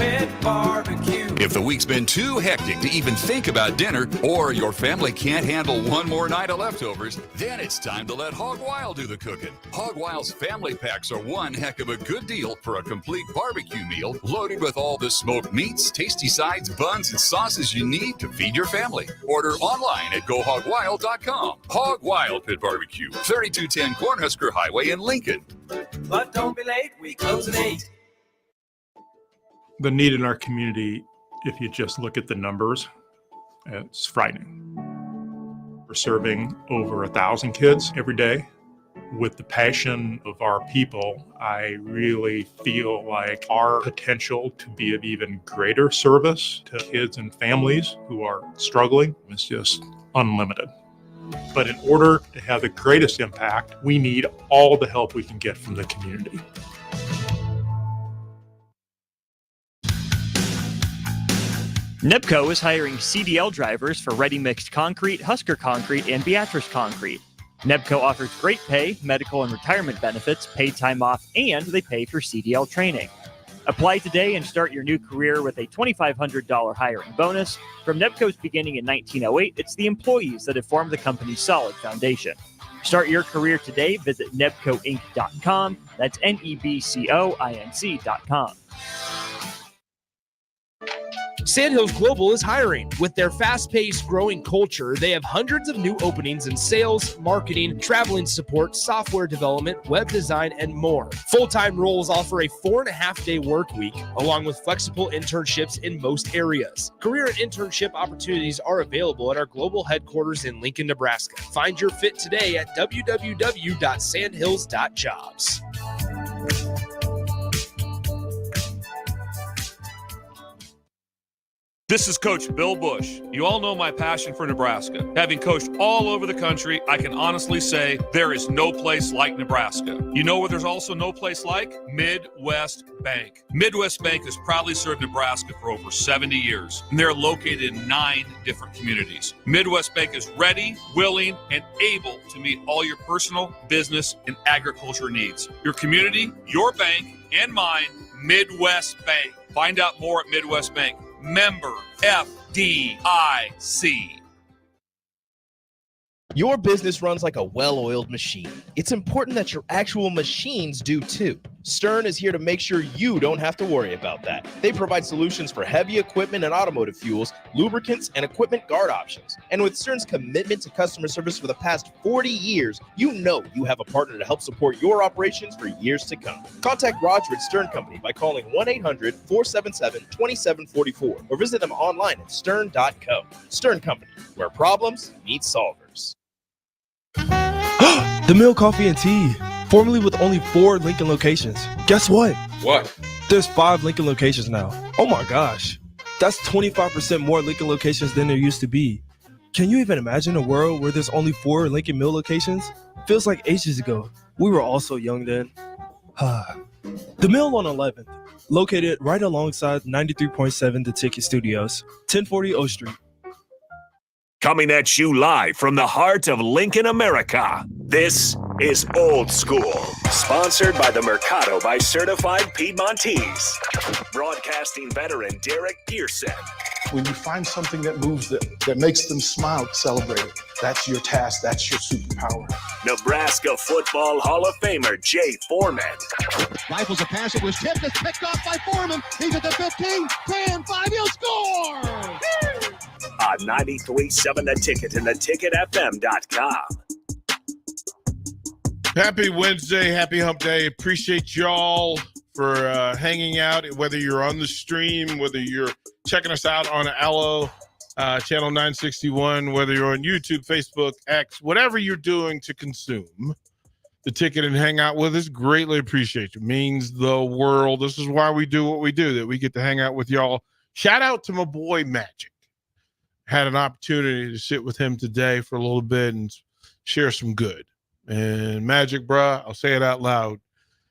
Pit Barbecue. If the week's been too hectic to even think about dinner, or your family can't handle one more night of leftovers, then it's time to let Hog Wild do the cooking. Hog Wild's family packs are one heck of a good deal for a complete barbecue meal loaded with all the smoked meats, tasty sides, buns, and sauces you need to feed your family. Order online at GoHogWild.com. Hog Wild Pit Barbecue, 3210 Cornhusker Highway in Lincoln. But don't be late, we close at 8. The need in our community, if you just look at the numbers, it's frightening. We're serving over 1,000 kids every day. With the passion of our people, I really feel like our potential to be of even greater service to kids and families who are struggling is just unlimited. But in order to have the greatest impact, we need all the help we can get from the community. NEBCO is hiring CDL drivers for Ready Mixed Concrete, Husker Concrete, and Beatrice Concrete. NEBCO offers great pay, medical and retirement benefits, paid time off, and they pay for CDL training. Apply today and start your new career with a $2,500 hiring bonus. From NEBCO's beginning in 1908, it's the employees that have formed the company's solid foundation. Start your career today. Visit nebcoinc.com. That's NEBCOINC.com. Sandhills Global is hiring. With their fast-paced, growing culture, they have hundreds of new openings in sales, marketing, traveling support, software development, web design, and more. Full-time roles offer a 4.5-day work week, along with flexible internships in most areas. Career and internship opportunities are available at our global headquarters in Lincoln, Nebraska. Find your fit today at www.sandhills.jobs. This is Coach Bill Bush. You all know my passion for Nebraska. Having coached all over the country, I can honestly say there is no place like Nebraska. You know where there's also no place like? Midwest Bank. Midwest Bank has proudly served Nebraska for over 70 years, and they're located in 9 different communities. Midwest Bank is ready, willing, and able to meet all your personal, business, and agriculture needs. Your community, your bank, and mine, Midwest Bank. Find out more at Midwest Bank. Member FDIC. Your business runs like a well-oiled machine. It's important that your actual machines do too. Stern is here to make sure you don't have to worry about that. They provide solutions for heavy equipment and automotive fuels, lubricants, and equipment guard options. And with Stern's commitment to customer service for the past 40 years, you know you have a partner to help support your operations for years to come. Contact Roger at Stern Company by calling 1-800-477-2744 or visit them online at stern.co. Stern Company, where problems meet solvers. The Mill Coffee and Tea, formerly with only 4 Lincoln locations. Guess what? What? There's 5 Lincoln locations now. Oh my gosh. That's 25% more Lincoln locations than there used to be. Can you even imagine a world where there's only 4 Lincoln Mill locations? Feels like ages ago. We were all so young then. The Mill on 11th, located right alongside 93.7 The Ticket Studios, 1040 O Street. Coming at you live from the heart of Lincoln, America. This is Old School, sponsored by the Mercado by Certified Piedmontese. Broadcasting veteran Derek Pearson. When you find something that moves them, that makes them smile, celebrate it. That's your task. That's your superpower. Nebraska Football Hall of Famer Jay Foreman. Rifles a pass. It was tipped. It's picked off by Foreman. He's at the 15, 10, 5. He'll score! On 93.7 The Ticket and theticketfm.com. Happy Wednesday, happy hump day. Appreciate y'all for hanging out, whether you're on the stream, whether you're checking us out on Allo, channel 961, whether you're on YouTube, Facebook, X, whatever you're doing to consume the ticket and hang out with us. Greatly appreciate you. Means the world. This is why we do what we do, that we get to hang out with y'all. Shout out to my boy Magic. Had an opportunity to sit with him today for a little bit and share some good. And Magic, bruh, I'll say it out loud.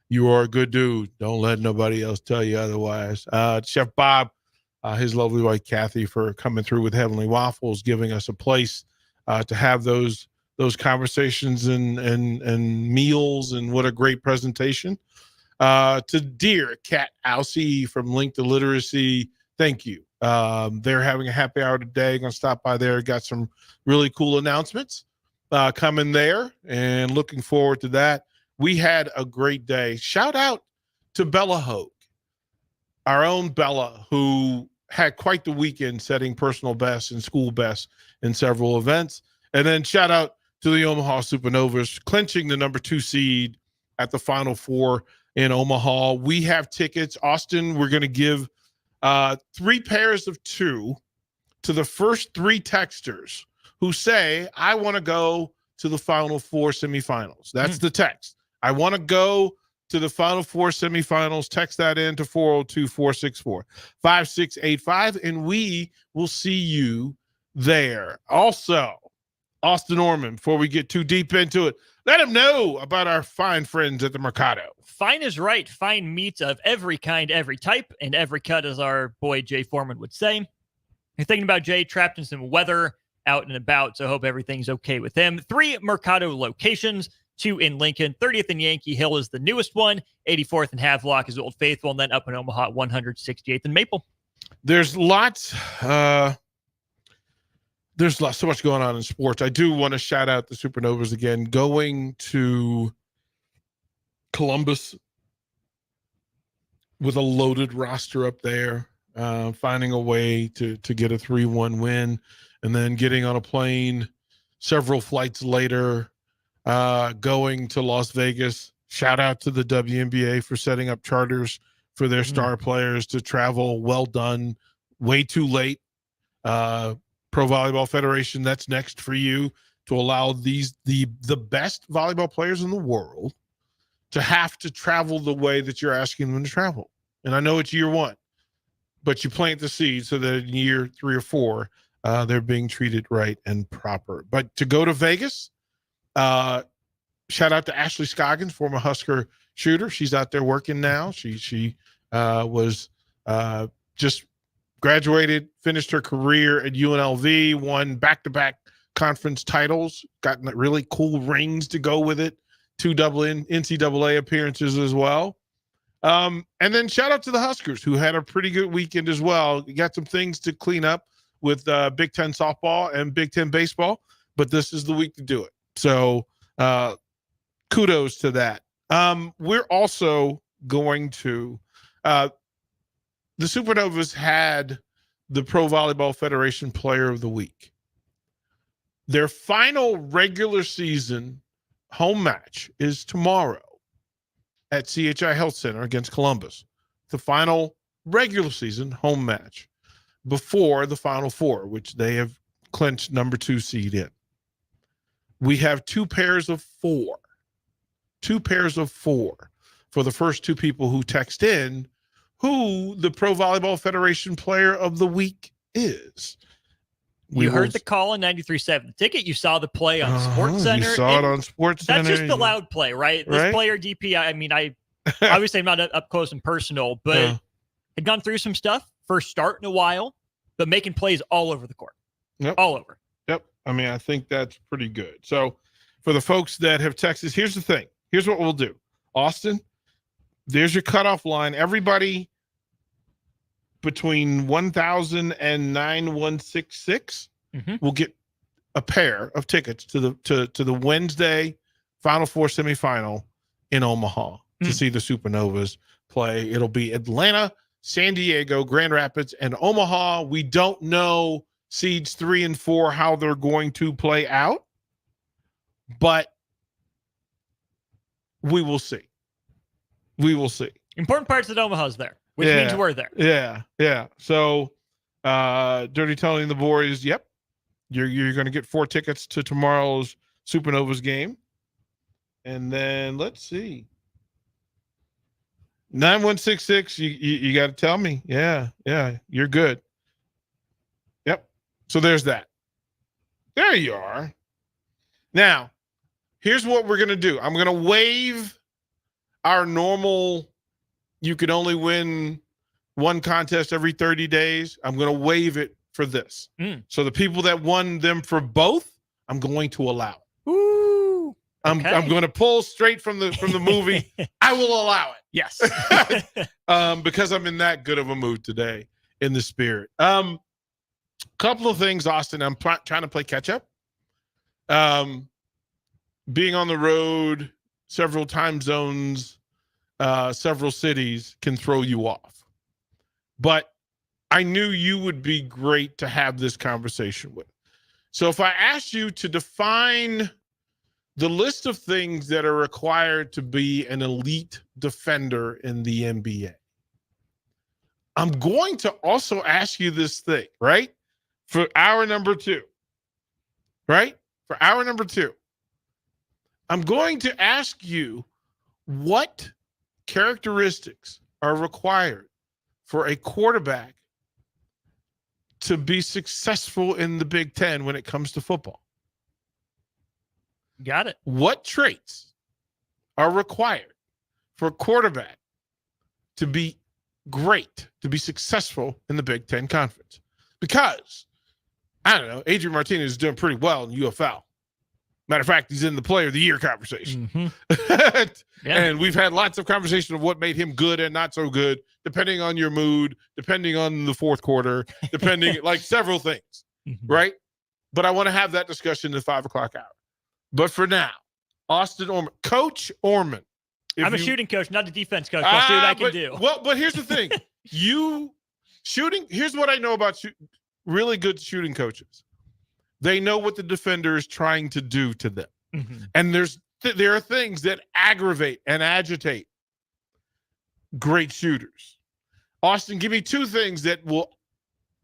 You are a good dude. Don't let nobody else tell you otherwise. Chef Bob, his lovely wife Kathy, for coming through with Heavenly Waffles, giving us a place to have those conversations and meals, and what a great presentation. To dear Kat Alcee from Link to Literacy, thank you. They're having a happy hour today. Going to stop by there. Got some really cool announcements coming there, and looking forward to that. We had a great day. Shout out to Bella Hogue, our own Bella, who had quite the weekend setting personal bests and school bests in several events. And then shout out to the Omaha Supernovas, clinching the number 2 seed at the Final Four in Omaha. We have tickets. Austin, we're going to give 3 pairs of 2 to the first 3 texters who say, I want to go to the Final Four semifinals. That's the text. I want to go to the Final Four semifinals. Text that in to 402-464-5685, and we will see you there. Also, Austin Orman, before we get too deep into it, let them know about our fine friends at the Mercado. Fine is right. Fine meats of every kind, every type, and every cut, as our boy Jay Foreman would say. You're thinking about Jay trapped in some weather out and about, so I hope everything's okay with him. 3 Mercado locations, 2 in Lincoln. 30th and Yankee Hill is the newest one. 84th and Havelock is Old Faithful, and then up in Omaha, 168th and Maple. There's lots. So much going on in sports. I do want to shout out the Supernovas again. Going to Columbus with a loaded roster up there, finding a way to get a 3-1 win, and then getting on a plane several flights later, going to Las Vegas. Shout out to the WNBA for setting up charters for their star players to travel. Well done. Way too late. Pro Volleyball Federation, that's next for you, to allow the best volleyball players in the world to have to travel the way that you're asking them to travel. And I know it's year 1, but you plant the seed so that in year 3 or 4, they're being treated right and proper. But to go to Vegas, shout out to Ashley Scoggins, former Husker shooter. She's out there working now. She was just graduated, finished her career at UNLV, won back-to-back conference titles, gotten really cool rings to go with it, 2 double NCAA appearances as well. And then shout out to the Huskers, who had a pretty good weekend as well. You got some things to clean up with Big Ten softball and Big Ten baseball, but this is the week to do it. So kudos to that. We're also going to the Supernovas had the Pro Volleyball Federation Player of the Week. Their final regular season home match is tomorrow at CHI Health Center against Columbus. The final regular season home match before the Final Four, which they have clinched number 2 seed in. We have 2 pairs of 4. 2 pairs of 4 for the first 2 people who text in who the Pro Volleyball Federation Player of the Week is. You heard the call on 93.7 The Ticket. You saw the play on Sports Center. You saw it on Sports Center. That's just the loud play, right? This player, DP, I mean, I obviously I'm not up close and personal, but had gone through some stuff. First start in a while, but making plays all over the court. Yep. All over. Yep. I mean, I think that's pretty good. So for the folks that have texted, here's the thing. Here's what we'll do. Austin, there's your cutoff line. Everybody between 1,000 and 9,166 will get a pair of tickets to the Wednesday Final Four semifinal in Omaha to see the Supernovas play. It'll be Atlanta, San Diego, Grand Rapids, and Omaha. We don't know seeds 3 and 4 how they're going to play out, but we will see. We will see. Important parts that Omaha's there, which means we're there. Yeah. So, Dirty Tony and the boys, yep. You're going to get 4 tickets to tomorrow's Supernovas game. And then let's see. 9166, you got to tell me. Yeah, you're good. Yep. So there's that. There you are. Now, here's what we're going to do. I'm going to waive our normal, you can only win 1 contest every 30 days. I'm going to waive it for this. So the people that won them for both, I'm going to allow. Ooh. I'm going to pull straight from the movie. I will allow it. Yes. Because I'm in that good of a mood today in the spirit. Couple of things, Austin. I'm trying to play catch up. Being on the road, several time zones, several cities can throw you off. But I knew you would be great to have this conversation with. So if I asked you to define the list of things that are required to be an elite defender in the NBA, I'm going to also ask you this thing, right? For hour number 2, right? For hour number 2, I'm going to ask you what characteristics are required for a quarterback to be successful in the Big Ten when it comes to football. Got it. What traits are required for a quarterback to be great, to be successful in the Big Ten Conference? Because, I don't know, Adrian Martinez is doing pretty well in UFL. Matter of fact, he's in the Player of the Year conversation. Mm-hmm. Yeah. And we've had lots of conversation of what made him good and not so good, depending on your mood, depending on the fourth quarter, depending like several things, right? But I want to have that discussion in the 5 o'clock hour. But for now, Austin Orman, Coach Orman. I'm a shooting coach, not a defense coach. I'll see what I can do. Well, but here's the thing. Here's what I know about really good shooting coaches. They know what the defender is trying to do to them. Mm-hmm. And there are things that aggravate and agitate great shooters. Austin, give me 2 things that will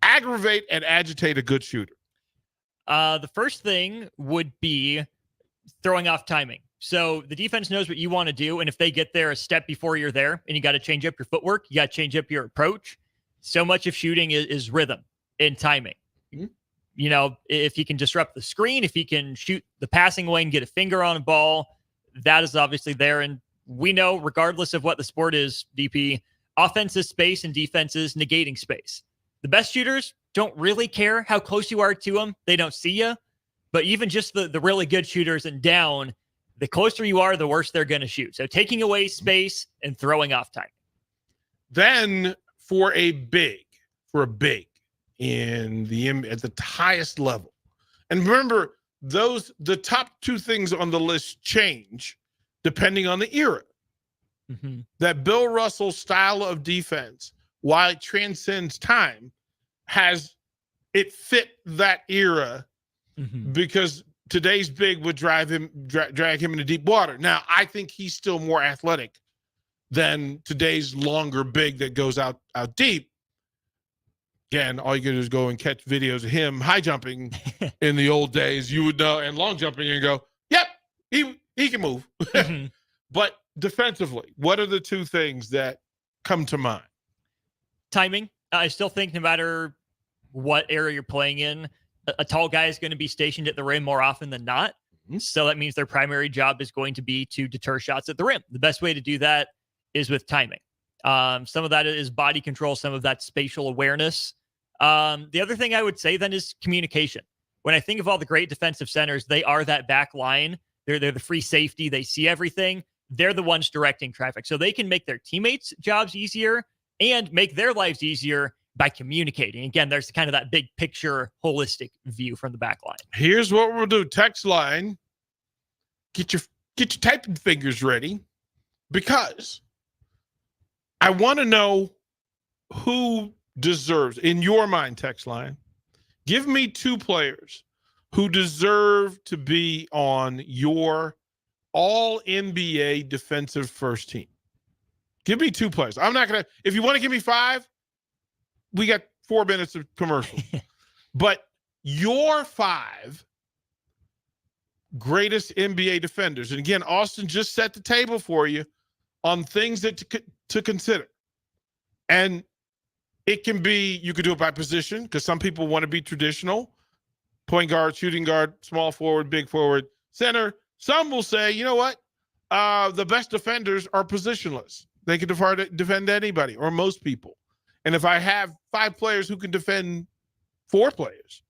aggravate and agitate a good shooter. The first thing would be throwing off timing. So the defense knows what you want to do, and if they get there a step before you're there and you got to change up your footwork, you got to change up your approach. So much of shooting is rhythm and timing. Mm-hmm. You know, if he can disrupt the screen, if he can shoot the passing lane, get a finger on a ball, that is obviously there. And we know, regardless of what the sport is, DP, offense is space and defense is negating space. The best shooters don't really care how close you are to them. They don't see you. But even just the really good shooters and down, the closer you are, the worse they're going to shoot. So taking away space and throwing off time. Then for a big at the highest level. And remember, the top 2 things on the list change depending on the era. Mm-hmm. That Bill Russell style of defense, while it transcends time, fit that era because today's big would drag him into deep water. Now, I think he's still more athletic than today's longer big that goes out deep. Again, all you can do is go and catch videos of him high jumping in the old days. You would know, and long jumping, and go, yep, he can move. Mm-hmm. But defensively, what are the 2 things that come to mind? Timing. I still think no matter what area you're playing in, a tall guy is going to be stationed at the rim more often than not. Mm-hmm. So that means their primary job is going to be to deter shots at the rim. The best way to do that is with timing. Some of that is body control. Some of that's spatial awareness. The other thing I would say then is communication. When I think of all the great defensive centers, they are that back line. They're the free safety. They see everything. They're the ones directing traffic. So they can make their teammates' jobs easier and make their lives easier by communicating. Again, there's kind of that big picture, holistic view from the back line. Here's what we'll do. Text line. Get your typing fingers ready, because I want to know who deserves, in your mind, text line, give me 2 players who deserve to be on your all NBA defensive first team. Give me 2 players. I'm not going to, if you want to give me 5, we got 4 minutes of commercial. But your 5 greatest NBA defenders. And again, Austin just set the table for you on things that to consider. And it can be, you could do it by position, because some people want to be traditional. Point guard, shooting guard, small forward, big forward, center. Some will say, you know what? The best defenders are positionless. They can defend anybody or most people. And if I have 5 players who can defend 4 players,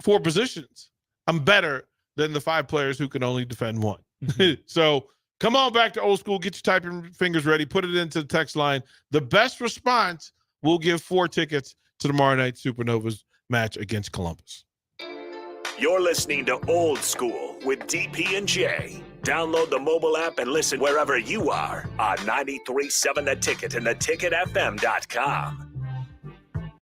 4 positions, I'm better than the 5 players who can only defend one. So come on back to old school. Get your typing fingers ready. Put it into the text line. The best response will give 4 tickets to tomorrow night Supernovas match against Columbus. You're listening to Old School with DP and J. Download the mobile app and listen wherever you are on 93.7 The Ticket and theticketfm.com.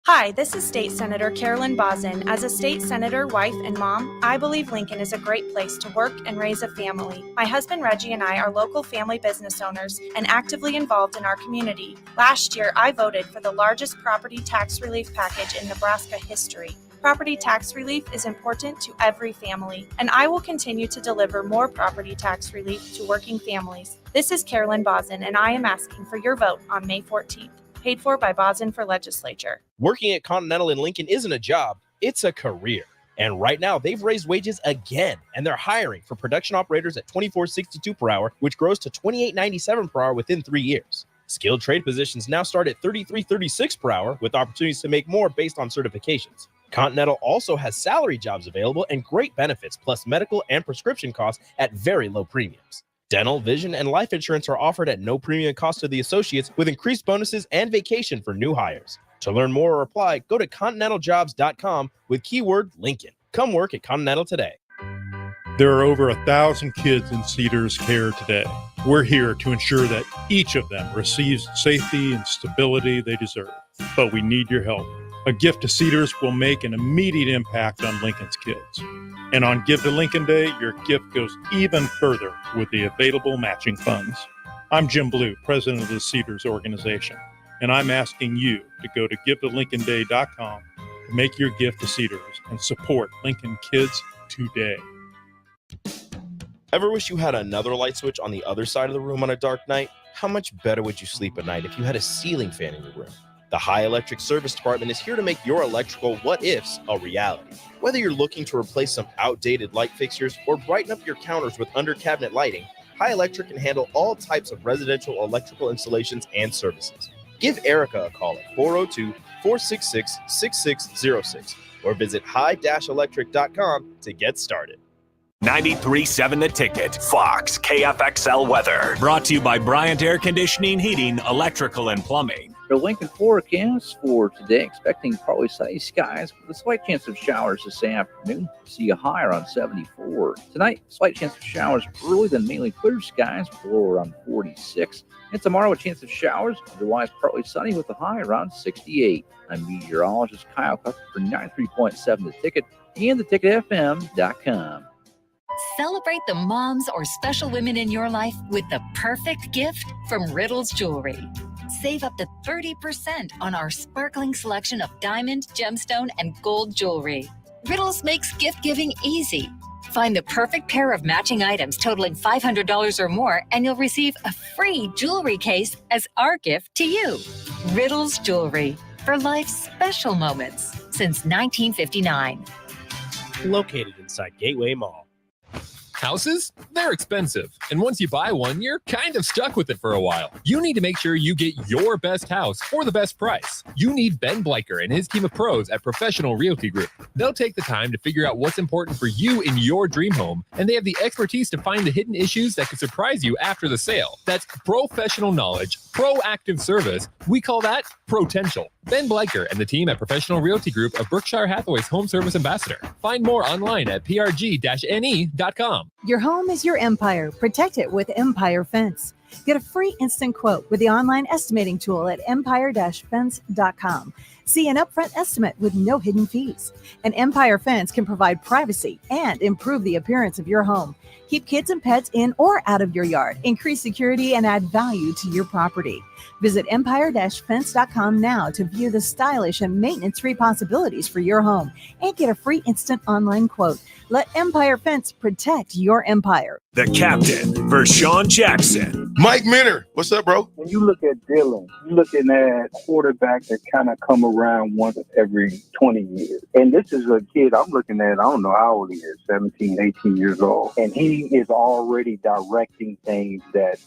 Hi, this is State Senator Carolyn Bozin. As a state senator, wife, and mom, I believe Lincoln is a great place to work and raise a family. My husband Reggie and I are local family business owners and actively involved in our community. Last year, I voted for the largest property tax relief package in Nebraska history. Property tax relief is important to every family, and I will continue to deliver more property tax relief to working families. This is Carolyn Bozin, and I am asking for your vote on May 14th. Paid for by Bozin for Legislature. Working at Continental in Lincoln isn't a job, it's a career. And right now, they've raised wages again, and they're hiring for production operators at $24.62 per hour, which grows to $28.97 per hour within 3 years. Skilled trade positions now start at $33.36 per hour, with opportunities to make more based on certifications. Continental also has salary jobs available and great benefits, plus medical and prescription costs at very low premiums. Dental, vision, and life insurance are offered at no premium cost to the associates, with increased bonuses and vacation for new hires. To learn more or apply, go to continentaljobs.com with keyword Lincoln. Come work at Continental today. There are over 1,000 kids in Cedars care today. We're here to ensure that each of them receives safety and stability they deserve. But we need your help. A gift to Cedars will make an immediate impact on Lincoln's kids. And on Give to Lincoln Day, your gift goes even further with the available matching funds. I'm Jim Blue, president of the Cedars organization, and I'm asking you to go to givetolincolnday.com to make your gift to Cedars and support Lincoln kids today. Ever wish you had another light switch on the other side of the room on a dark night? How much better would you sleep at night if you had a ceiling fan in your room? The High Electric Service Department is here to make your electrical what-ifs a reality. Whether you're looking to replace some outdated light fixtures or brighten up your counters with under-cabinet lighting, High Electric can handle all types of residential electrical installations and services. Give Erica a call at 402-466-6606 or visit high-electric.com to get started. 93.7 The Ticket, Fox, KFXL weather. Brought to you by Bryant Air Conditioning, Heating, Electrical, and Plumbing. The Lincoln forecast for today, expecting partly sunny skies with a slight chance of showers this afternoon. See a high around 74. Tonight, slight chance of showers early, then mainly clear skies, low around 46. And tomorrow, a chance of showers, otherwise partly sunny with a high around 68. I'm meteorologist Kyle Cuthbert for 93.7 The Ticket and theticketfm.com. Celebrate the moms or special women in your life with the perfect gift from Riddles Jewelry. Save up to 30% on our sparkling selection of diamond, gemstone, and gold jewelry. Riddles makes gift giving easy. Find the perfect pair of matching items totaling $500 or more, and you'll receive a free jewelry case as our gift to you. Riddles Jewelry, for life's special moments since 1959. Located inside Gateway Mall. Houses? They're expensive. And once you buy one, you're kind of stuck with it for a while. You need to make sure you get your best house for the best price. You need Ben Bleicher and his team of pros at Professional Realty Group. They'll take the time to figure out what's important for you in your dream home, and they have the expertise to find the hidden issues that could surprise you after the sale. That's professional knowledge, proactive service. We call that potential. Ben Bleicher and the team at Professional Realty Group of Berkshire Hathaway's Home Service Ambassador. Find more online at prg-ne.com. Your home is your empire. Protect it with Empire Fence. Get a free instant quote with the online estimating tool at empire-fence.com. See an upfront estimate with no hidden fees. An Empire Fence can provide privacy and improve the appearance of your home. Keep kids and pets in or out of your yard. Increase security and add value to your property. Visit empire-fence.com now to view the stylish and maintenance-free possibilities for your home and get a free instant online quote. Let Empire Fence protect your empire. The captain, Vershawn Jackson. Mike Minner, what's up, bro? When you look at Dylan, you're looking at quarterbacks that kind of come around once every 20 years. And this is a kid I'm looking at, I don't know how old he is, 17, 18 years old. And he is already directing things that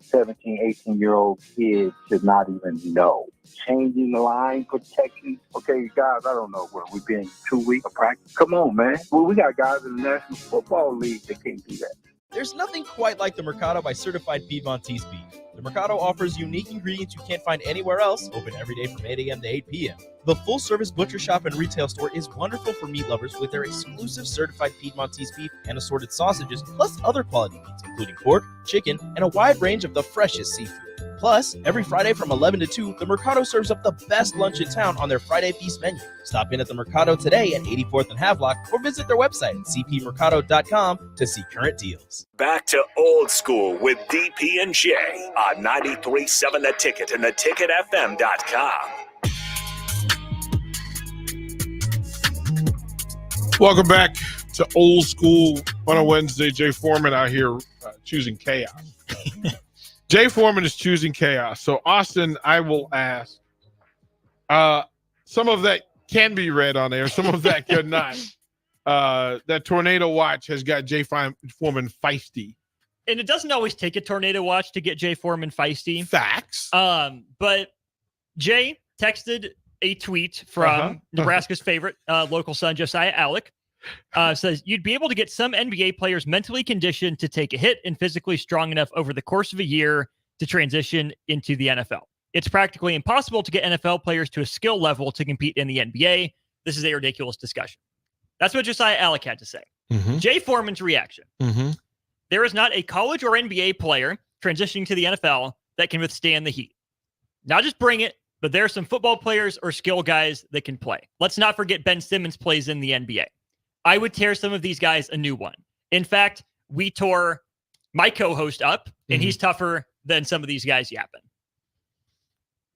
17, 18-year-old kids should not even know. Changing the line protection. Okay, guys, I don't know where we've been 2 weeks of practice. Come on, man. Well, we got guys in the National Football League that can't do that. There's nothing quite like the Mercado by Certified Piedmontese beef. The Mercado offers unique ingredients you can't find anywhere else, open every day from 8 a.m. to 8 p.m. The full-service butcher shop and retail store is wonderful for meat lovers with their exclusive certified Piedmontese beef and assorted sausages, plus other quality meats, including pork, chicken, and a wide range of the freshest seafood. Plus, every Friday from 11 to 2, the Mercado serves up the best lunch in town on their Friday Feast menu. Stop in at the Mercado today at 84th and Havelock or visit their website at cpmercado.com to see current deals. Back to Old School with DP and J on 93.7 The Ticket and theticketfm.com. Welcome back to Old School on a Wednesday. Jay Foreman out here choosing chaos. Jay Foreman is choosing chaos. So, Austin, I will ask. Some of that can be read on air. Some of that cannot. That tornado watch has got Jay Foreman feisty. And it doesn't always take a tornado watch to get Jay Foreman feisty. Facts. But Jay texted a tweet from Nebraska's favorite local son, Josiah Alec. Says, you'd be able to get some NBA players mentally conditioned to take a hit and physically strong enough over the course of a year to transition into the NFL. It's practically impossible to get NFL players to a skill level to compete in the NBA. This is a ridiculous discussion. That's what Josiah Alec had to say. Jay Foreman's reaction. There is not a college or NBA player transitioning to the NFL that can withstand the heat. Not just bring it, but there are some football players or skill guys that can play. Let's not forget Ben Simmons plays in the NBA. I would tear some of these guys a new one. In fact, we tore my co-host up, and he's tougher than some of these guys yapping.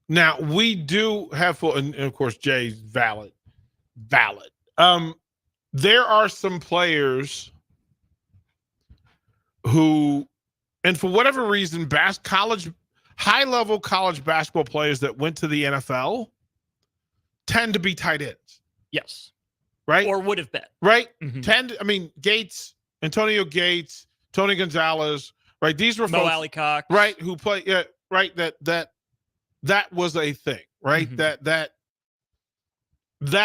Now, we do have full, and of course, Jay's valid. There are some players who, and for whatever reason, high-level college basketball players that went to the NFL tend to be tight ends. Yes. Right? Or would have been. Right? Gates, Antonio Gates, Tony Gonzalez, right? These were Mo folks, Alley-Cox. right, who play, right, that was a thing, right? That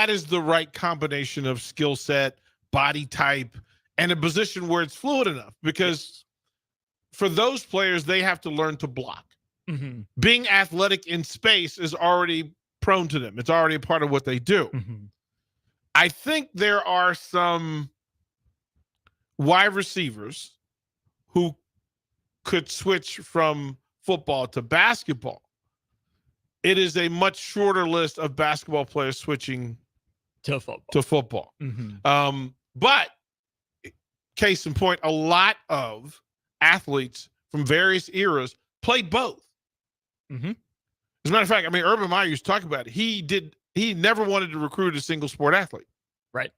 is the right combination of skill set, body type, and a position where it's fluid enough, because for those players, they have to learn to block. Being athletic in space is already prone to them. It's already a part of what they do. I think there are some wide receivers who could switch from football to basketball. It is a much shorter list of basketball players switching to football. But case in point, a lot of athletes from various eras played both. As a matter of fact, I mean, Urban Meyer used to talk about it. He never wanted to recruit a single sport athlete. Right.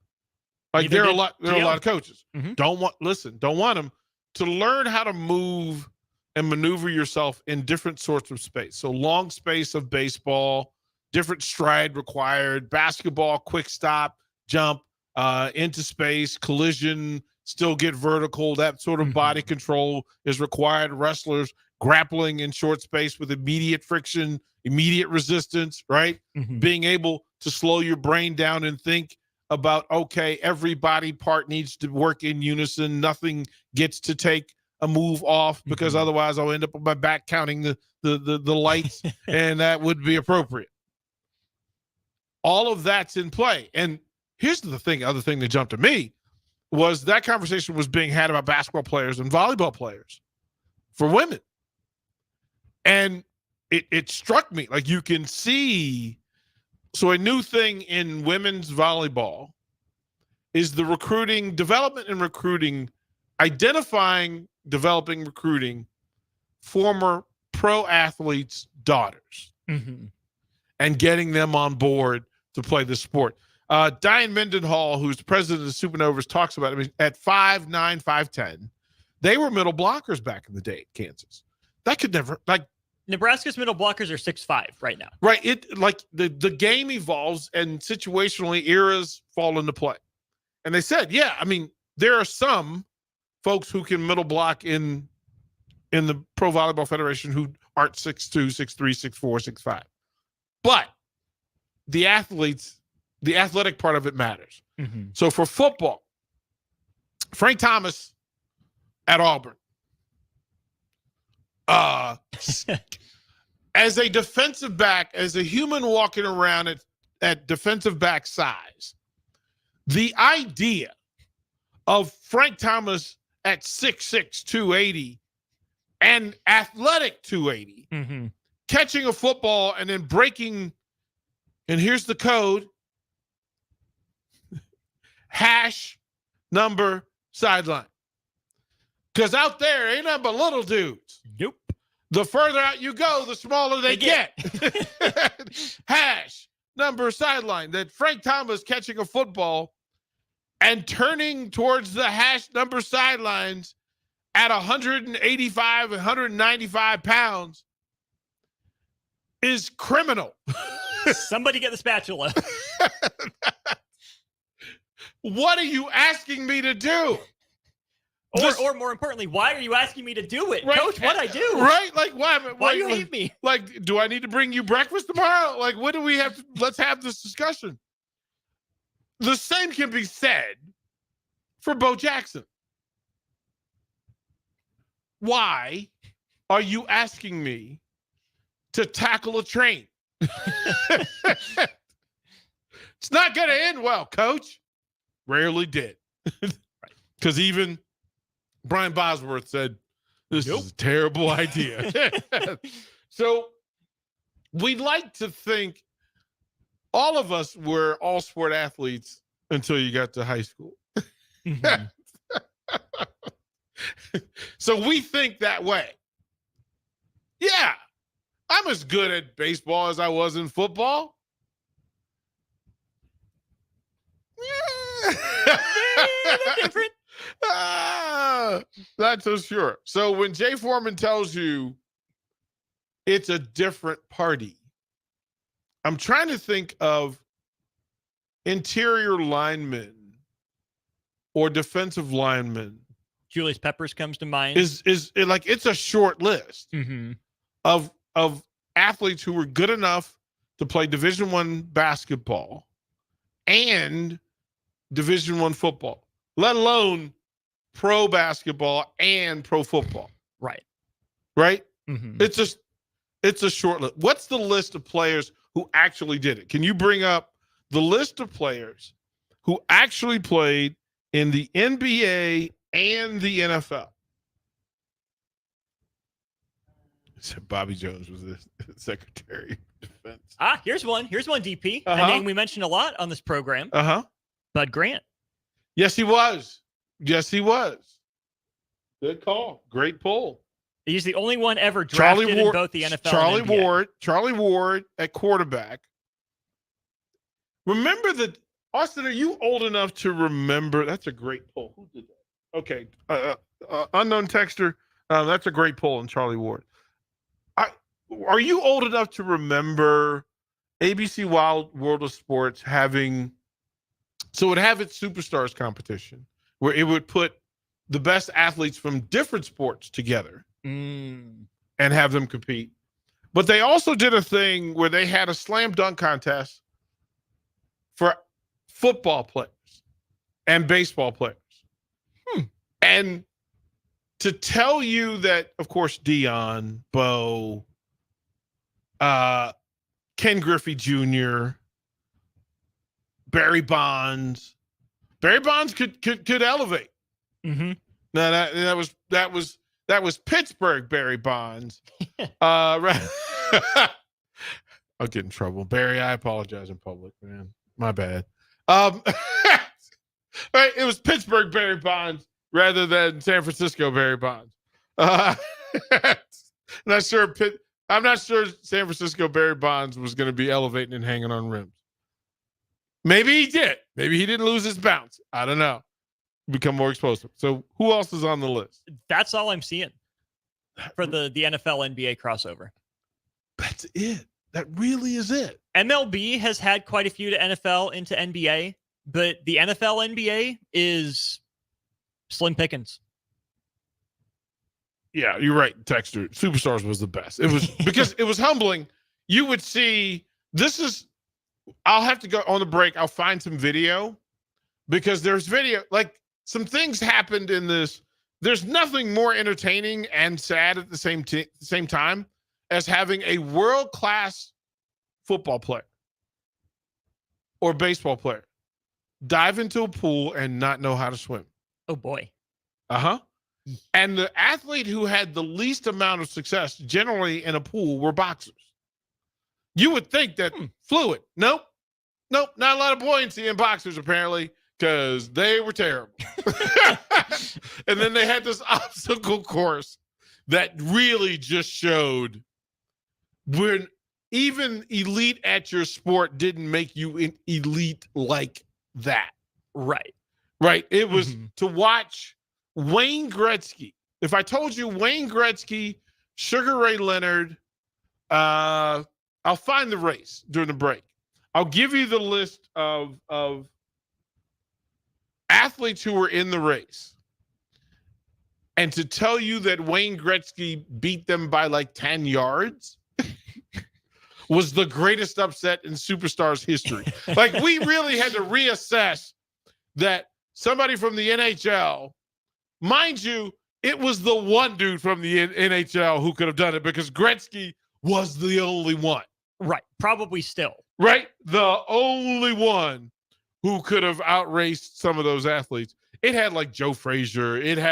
Like there are a lot of coaches don't want them to learn how to move and maneuver yourself in different sorts of space. So long space of baseball, different stride required, basketball, quick stop, jump, into space, collision, still get vertical. That sort of body control is required. Wrestlers grappling in short space with immediate friction, immediate resistance, right? Being able to slow your brain down and think about, okay, every body part needs to work in unison. Nothing gets to take a move off, because otherwise I'll end up on my back counting the lights, and that would be appropriate. All of that's in play. And here's the other thing that jumped to me was that conversation was being had about basketball players and volleyball players for women. And it struck me, like, you can see. So a new thing in women's volleyball is the recruiting, development and recruiting, identifying, developing, recruiting former pro athletes' daughters and getting them on board to play the sport. Diane Mendenhall, who's the president of the Supernovas, talks about it. I mean, at 5'9", 5'10", they were middle blockers back in the day at Kansas. That could never, like, Nebraska's middle blockers are 6'5" right now. right. It like the game evolves and situationally eras fall into play. And they said, yeah, I mean, there are some folks who can middle block in the Pro Volleyball Federation who aren't 6'2", 6'3", 6'4", 6'5". But the athletic part of it matters. Mm-hmm. So for football, Frank Thomas at Auburn, as a defensive back, as a human walking around at defensive back size, the idea of Frank Thomas at 6'6", 280 and athletic 280, catching a football and then breaking, and here's the code, hash number sideline. Because out there ain't nothing but little dudes. Nope. The further out you go, the smaller they get. Hash number sideline. That Frank Thomas catching a football and turning towards the hash number sidelines at 185, 195 pounds is criminal. Somebody get the spatula. What are you asking me to do? Or more importantly, why are you asking me to do it? Right. Coach, what'd I do? Right? Like, why do you hate me? Like, do I need to bring you breakfast tomorrow? Like, what do we have to, let's have this discussion. The same can be said for Bo Jackson. Why are you asking me to tackle a train? It's not going to end well, Coach. Rarely did. Because even Brian Bosworth said, this is a terrible idea. So we'd like to think all of us were all sport athletes until you got to high school. So we think that way. Yeah, I'm as good at baseball as I was in football. Different. Not so sure. So when Jay Foreman tells you it's a different party, I'm trying to think of interior linemen or defensive linemen. Julius Peppers comes to mind. Is like, it's a short list of athletes who were good enough to play Division I basketball and Division I football, let alone pro basketball and pro football. Right. Right? It's a short list. What's the list of players who actually did it? Can you bring up the list of players who actually played in the NBA and the NFL? So Bobby Jones was the Secretary of Defense. Here's one, DP. A name we mentioned a lot on this program. Bud Grant. Yes, he was. Good call. Great pull. He's the only one ever drafted in both the NFL and NBA. Charlie Ward at quarterback. Remember that, Austin, are you old enough to remember? That's a great pull. Who did that? Okay. Unknown texter. That's a great pull in Charlie Ward. Are you old enough to remember ABC Wild World of Sports having, so it would have its Superstars competition where it would put the best athletes from different sports together and have them compete. But they also did a thing where they had a slam dunk contest for football players and baseball players. And to tell you that, of course, Deion, Bo, Ken Griffey Jr., Barry Bonds could elevate. No, that was Pittsburgh Barry Bonds. Right. I'll get in trouble. Barry, I apologize in public, man. My bad. Right, it was Pittsburgh Barry Bonds rather than San Francisco Barry Bonds. I'm not sure San Francisco Barry Bonds was going to be elevating and hanging on rims. Maybe he did. Maybe he didn't lose his bounce. I don't know. Become more explosive. So who else is on the list? That's all I'm seeing. for the NFL NBA crossover. That's it. That really is it. MLB has had quite a few to NFL into NBA, but the NFL NBA is slim pickings. Yeah, you're right, Texter. Superstars was the best. It was because it was humbling. You would see I'll have to go on the break. I'll find some video because there's video. Like some things happened in this. There's nothing more entertaining and sad at the same time as having a world-class football player or baseball player dive into a pool and not know how to swim. Oh, boy. Uh-huh. And the athlete who had the least amount of success generally in a pool were boxers. You would think that fluid. Nope, not a lot of buoyancy in boxers, apparently, because they were terrible. And then they had this obstacle course that really just showed when even elite at your sport didn't make you elite like that. Right. It was to watch Wayne Gretzky. If I told you Wayne Gretzky, Sugar Ray Leonard, I'll find the race during the break. I'll give you the list of athletes who were in the race. And to tell you that Wayne Gretzky beat them by like 10 yards was the greatest upset in Superstars history. Like, we really had to reassess that somebody from the NHL, mind you, it was the one dude from the NHL who could have done it because Gretzky was the only one. Right. Probably still. Right? The only one who could have outraced some of those athletes. It had like Joe Frazier. It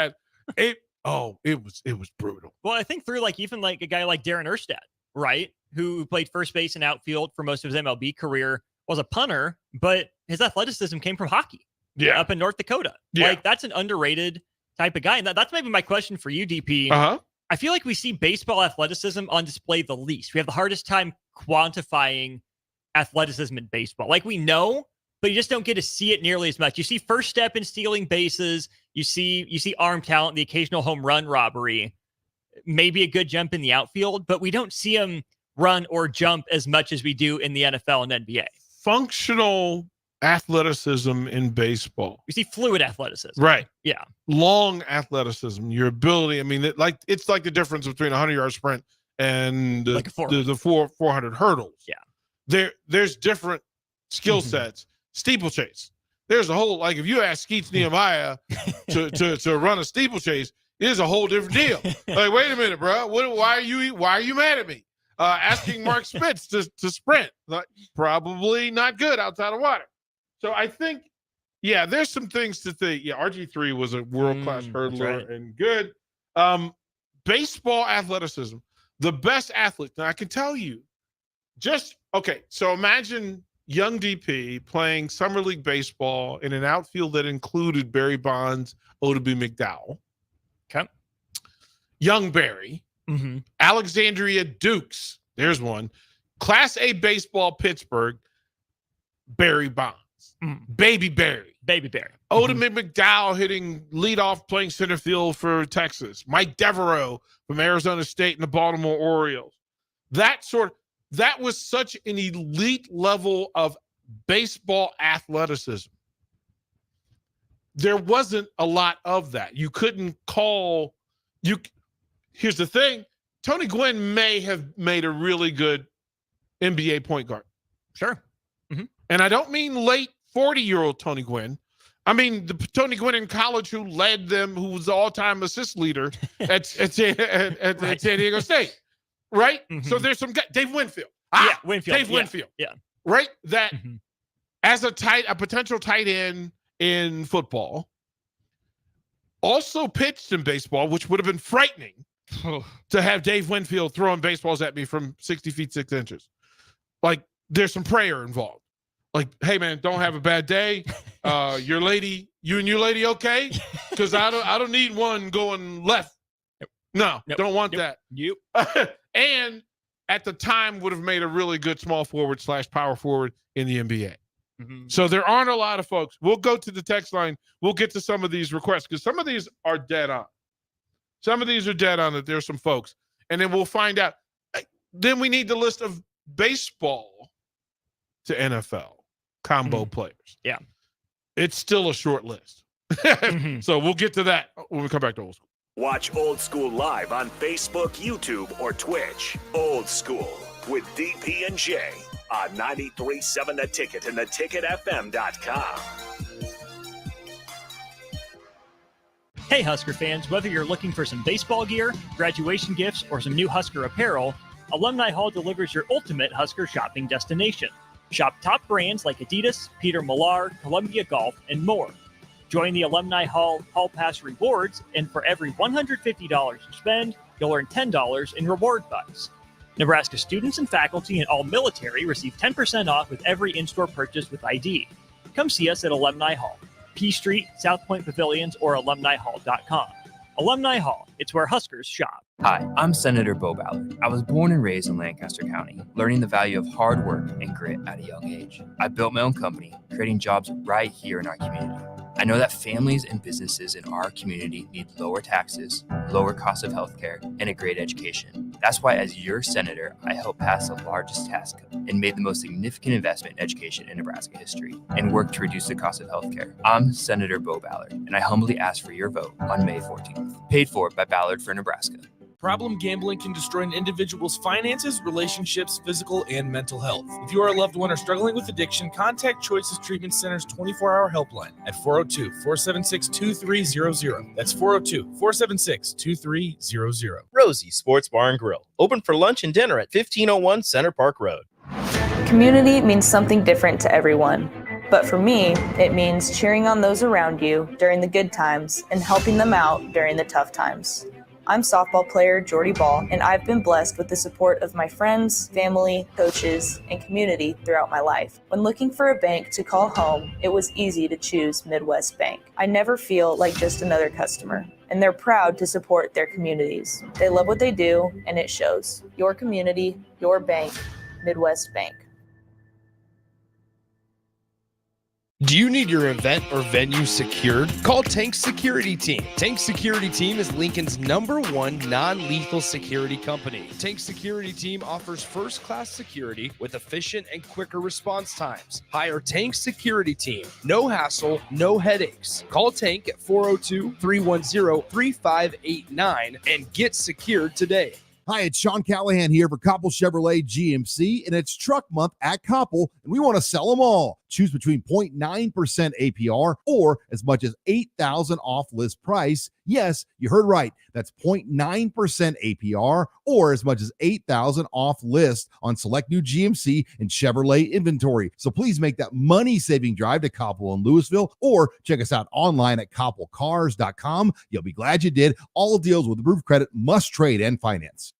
was brutal. Well, I think through even a guy like Darren Erstad, right? Who played first base and outfield for most of his MLB career, was a punter, but his athleticism came from hockey. Yeah. Up in North Dakota. Yeah. That's an underrated type of guy. And that's maybe my question for you, DP. Uh-huh. I feel like we see baseball athleticism on display the least. We have the hardest time quantifying athleticism in baseball. Like, we know, but you just don't get to see it nearly as much. You see first step in stealing bases. You see arm talent, the occasional home run robbery, maybe a good jump in the outfield, but we don't see them run or jump as much as we do in the NFL and NBA. Functional athleticism in baseball. We see fluid athleticism. Right. Yeah. Long athleticism, your ability. I mean, it's like the difference between a 100-yard sprint and the 400 hurdles. Yeah. There's different skill sets. Steeplechase. There's a whole, if you ask Skeets Nehemiah to run a steeplechase, it's a whole different deal. Like, wait a minute, bro. Why are you mad at me? Asking Mark Spitz to sprint. Probably not good outside of water. So I think, there's some things to think. Yeah, RG3 was a world-class hurdler and good. Baseball athleticism, the best athlete. Now, I can tell you, so imagine young DP playing Summer League baseball in an outfield that included Barry Bonds, Oddibe McDowell. Okay. Young Barry. Mm-hmm. Alexandria Dukes. There's one. Class A baseball, Pittsburgh. Barry Bonds. Baby Barry. Oddibe McDowell hitting leadoff, playing center field for Texas. Mike Devereaux from Arizona State and the Baltimore Orioles. That was such an elite level of baseball athleticism. There wasn't a lot of that. You couldn't call you. Here's the thing. Tony Gwynn may have made a really good NBA point guard. Sure. Mm-hmm. And I don't mean late 40-year-old Tony Gwynn. I mean the Tony Gwynn in college who led them, who was the all-time assist leader at San Diego State. Right? Mm-hmm. So there's some guy, Dave Winfield. Winfield. Dave Winfield. Yeah. Right? That as a potential tight end in football, also pitched in baseball, which would have been frightening to have Dave Winfield throwing baseballs at me from 60 feet 6 inches. There's some prayer involved. Hey man, don't have a bad day. You and your lady okay? Because I don't need one going left. No, don't want that. And at the time would have made a really good small forward / power forward in the NBA. Mm-hmm. So there aren't a lot of folks. We'll go to the text line. We'll get to some of these requests because some of these are dead on. Some of these are dead on it. There's some folks. And then we'll find out. Then we need the list of baseball to NFL combo players. Yeah. It's still a short list. So we'll get to that when we come back to Old School. Watch Old School live on Facebook, YouTube, or Twitch. Old School with DP and J on 93.7 The Ticket and theticketfm.com. Hey, Husker fans, whether you're looking for some baseball gear, graduation gifts, or some new Husker apparel, Alumni Hall delivers your ultimate Husker shopping destination. Shop top brands like Adidas, Peter Millar, Columbia Golf, and more. Join the Alumni Hall Hall Pass rewards, and for every $150 you spend, you'll earn $10 in reward bucks. Nebraska students and faculty and all military receive 10% off with every in-store purchase with ID. Come see us at Alumni Hall, P Street, South Point Pavilions, or alumnihall.com. Alumni Hall, it's where Huskers shop. Hi, I'm Senator Bo Ballard. I was born and raised in Lancaster County, learning the value of hard work and grit at a young age. I built my own company, creating jobs right here in our community. I know that families and businesses in our community need lower taxes, lower cost of healthcare, and a great education. That's why, as your senator, I helped pass the largest tax cut and made the most significant investment in education in Nebraska history and worked to reduce the cost of healthcare. I'm Senator Bo Ballard, and I humbly ask for your vote on May 14th. Paid for by Ballard for Nebraska. Problem gambling can destroy an individual's finances, relationships, physical, and mental health. If you or a loved one are struggling with addiction, contact Choices Treatment Center's 24-hour helpline at 402-476-2300. That's 402-476-2300. Rosie Sports Bar and Grill, open for lunch and dinner at 1501 Center Park Road. Community means something different to everyone. But for me, it means cheering on those around you during the good times and helping them out during the tough times. I'm softball player Jordy Ball, and I've been blessed with the support of my friends, family, coaches, and community throughout my life. When looking for a bank to call home, it was easy to choose Midwest Bank. I never feel like just another customer, and they're proud to support their communities. They love what they do, and it shows. Your community, your bank, Midwest Bank. Do you need your event or venue secured? Call Tank Security Team. Tank Security Team is Lincoln's #1 non-lethal security company. Tank Security Team offers first-class security with efficient and quicker response times. Hire Tank Security Team. No hassle, no headaches. Call Tank at 402-310-3589 and get secured today. Hi, it's Sean Callahan here for Koppel Chevrolet GMC, and it's truck month at Koppel, and we want to sell them all. Choose between 0.9% APR or as much as $8,000 off list price. Yes, you heard right. That's 0.9% APR or as much as $8,000 off list on select new GMC and Chevrolet inventory. So please make that money-saving drive to Koppel in Louisville or check us out online at koppelcars.com. You'll be glad you did. All deals with approved credit must trade and finance.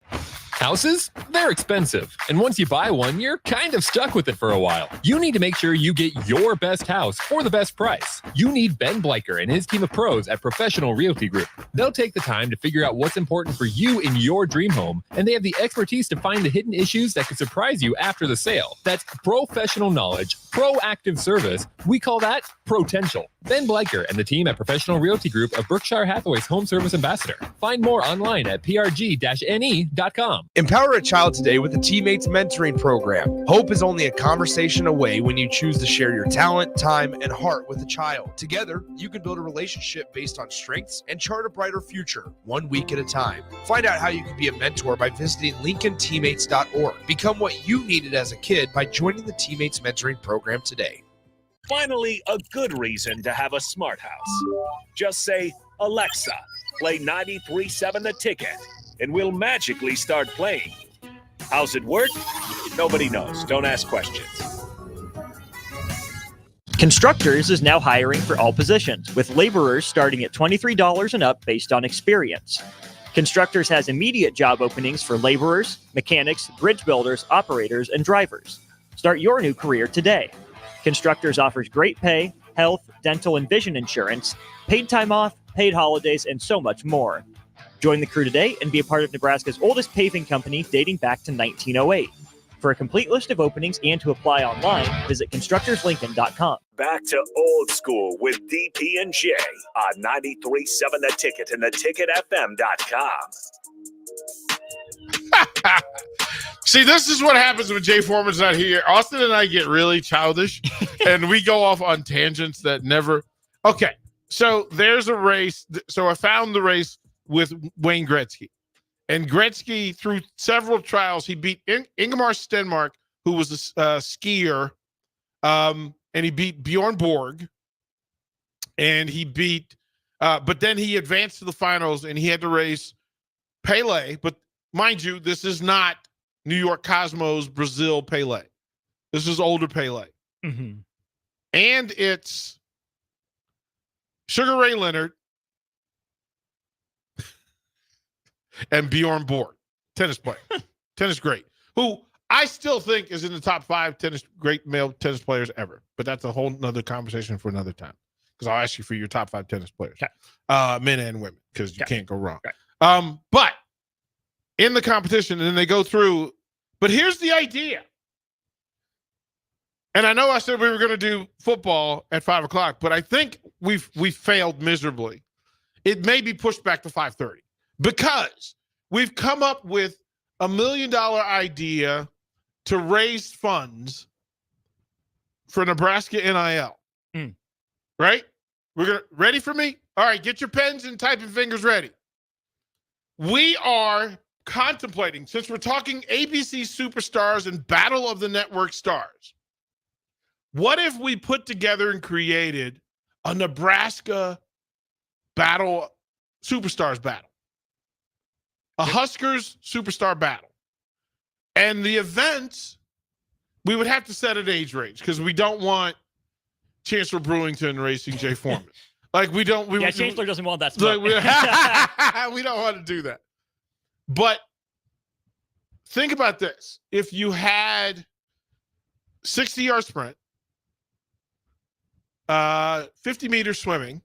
Houses? They're expensive. And once you buy one, you're kind of stuck with it for a while. You need to make sure you get your best house for the best price. You need Ben Bleicher and his team of pros at Professional Realty Group. They'll take the time to figure out what's important for you in your dream home, and they have the expertise to find the hidden issues that could surprise you after the sale. That's professional knowledge, proactive service. We call that Potential. Ben Bleicher and the team at Professional Realty Group of Berkshire Hathaway's Home Service Ambassador. Find more online at prg-ne.com. Empower a child today with the Teammates Mentoring Program. Hope is only a conversation away when you choose to share your talent, time, and heart with a child. Together, you can build a relationship based on strengths and chart a brighter future, 1 week at a time. Find out how you can be a mentor by visiting LincolnTeammates.org. Become what you needed as a kid by joining the Teammates Mentoring Program today. Finally, a good reason to have a smart house. Just say, Alexa, play 93.7 The Ticket, and we'll magically start playing. How's it work? Nobody knows. Don't ask questions. Constructors is now hiring for all positions, with laborers starting at $23 and up based on experience. Constructors has immediate job openings for laborers, mechanics, bridge builders, operators, and drivers. Start your new career today. Constructors offers great pay, health, dental, and vision insurance, paid time off, paid holidays, and so much more. Join the crew today and be a part of Nebraska's oldest paving company dating back to 1908. For a complete list of openings and to apply online, visit constructorslincoln.com. Back to Old School with DP and J on 93.7 The Ticket and theticketfm.com. See, this is what happens when Jay Foreman's not here. Austin and I get really childish, and we go off on tangents that never. Okay, so there's a race. So I found the race with Wayne Gretzky. And Gretzky, through several trials, he beat Ingemar Stenmark, who was a skier, and he beat Bjorn Borg. And he beat, but then he advanced to the finals, and he had to race Pele. But mind you, this is not New York Cosmos, Brazil Pele. This is older Pele. Mm-hmm. And it's Sugar Ray Leonard and Bjorn Borg, tennis player, tennis great, who I still think is in the top 5 great male tennis players ever. But that's a whole nother conversation for another time, because I'll ask you for your top 5 tennis players, men and women, because you can't go wrong. But in the competition, and then they go through. But here's the idea. And I know I said we were going to do football at 5 o'clock, but I think we failed miserably. It may be pushed back to 5:30 because we've come up with $1 million idea to raise funds for Nebraska NIL. Right? Ready for me? All right, get your pens and typing fingers ready. We are contemplating, since we're talking ABC superstars and Battle of the Network stars, what if we put together and created a Nebraska battle, superstars battle, a Huskers superstar battle, and the events, we would have to set an age range because we don't want Chancellor Brewington racing Jay Foreman. Like we don't. Chancellor doesn't want that smoke. We don't want to do that. But think about this: if you had 60-yard sprint, 50-meter swimming,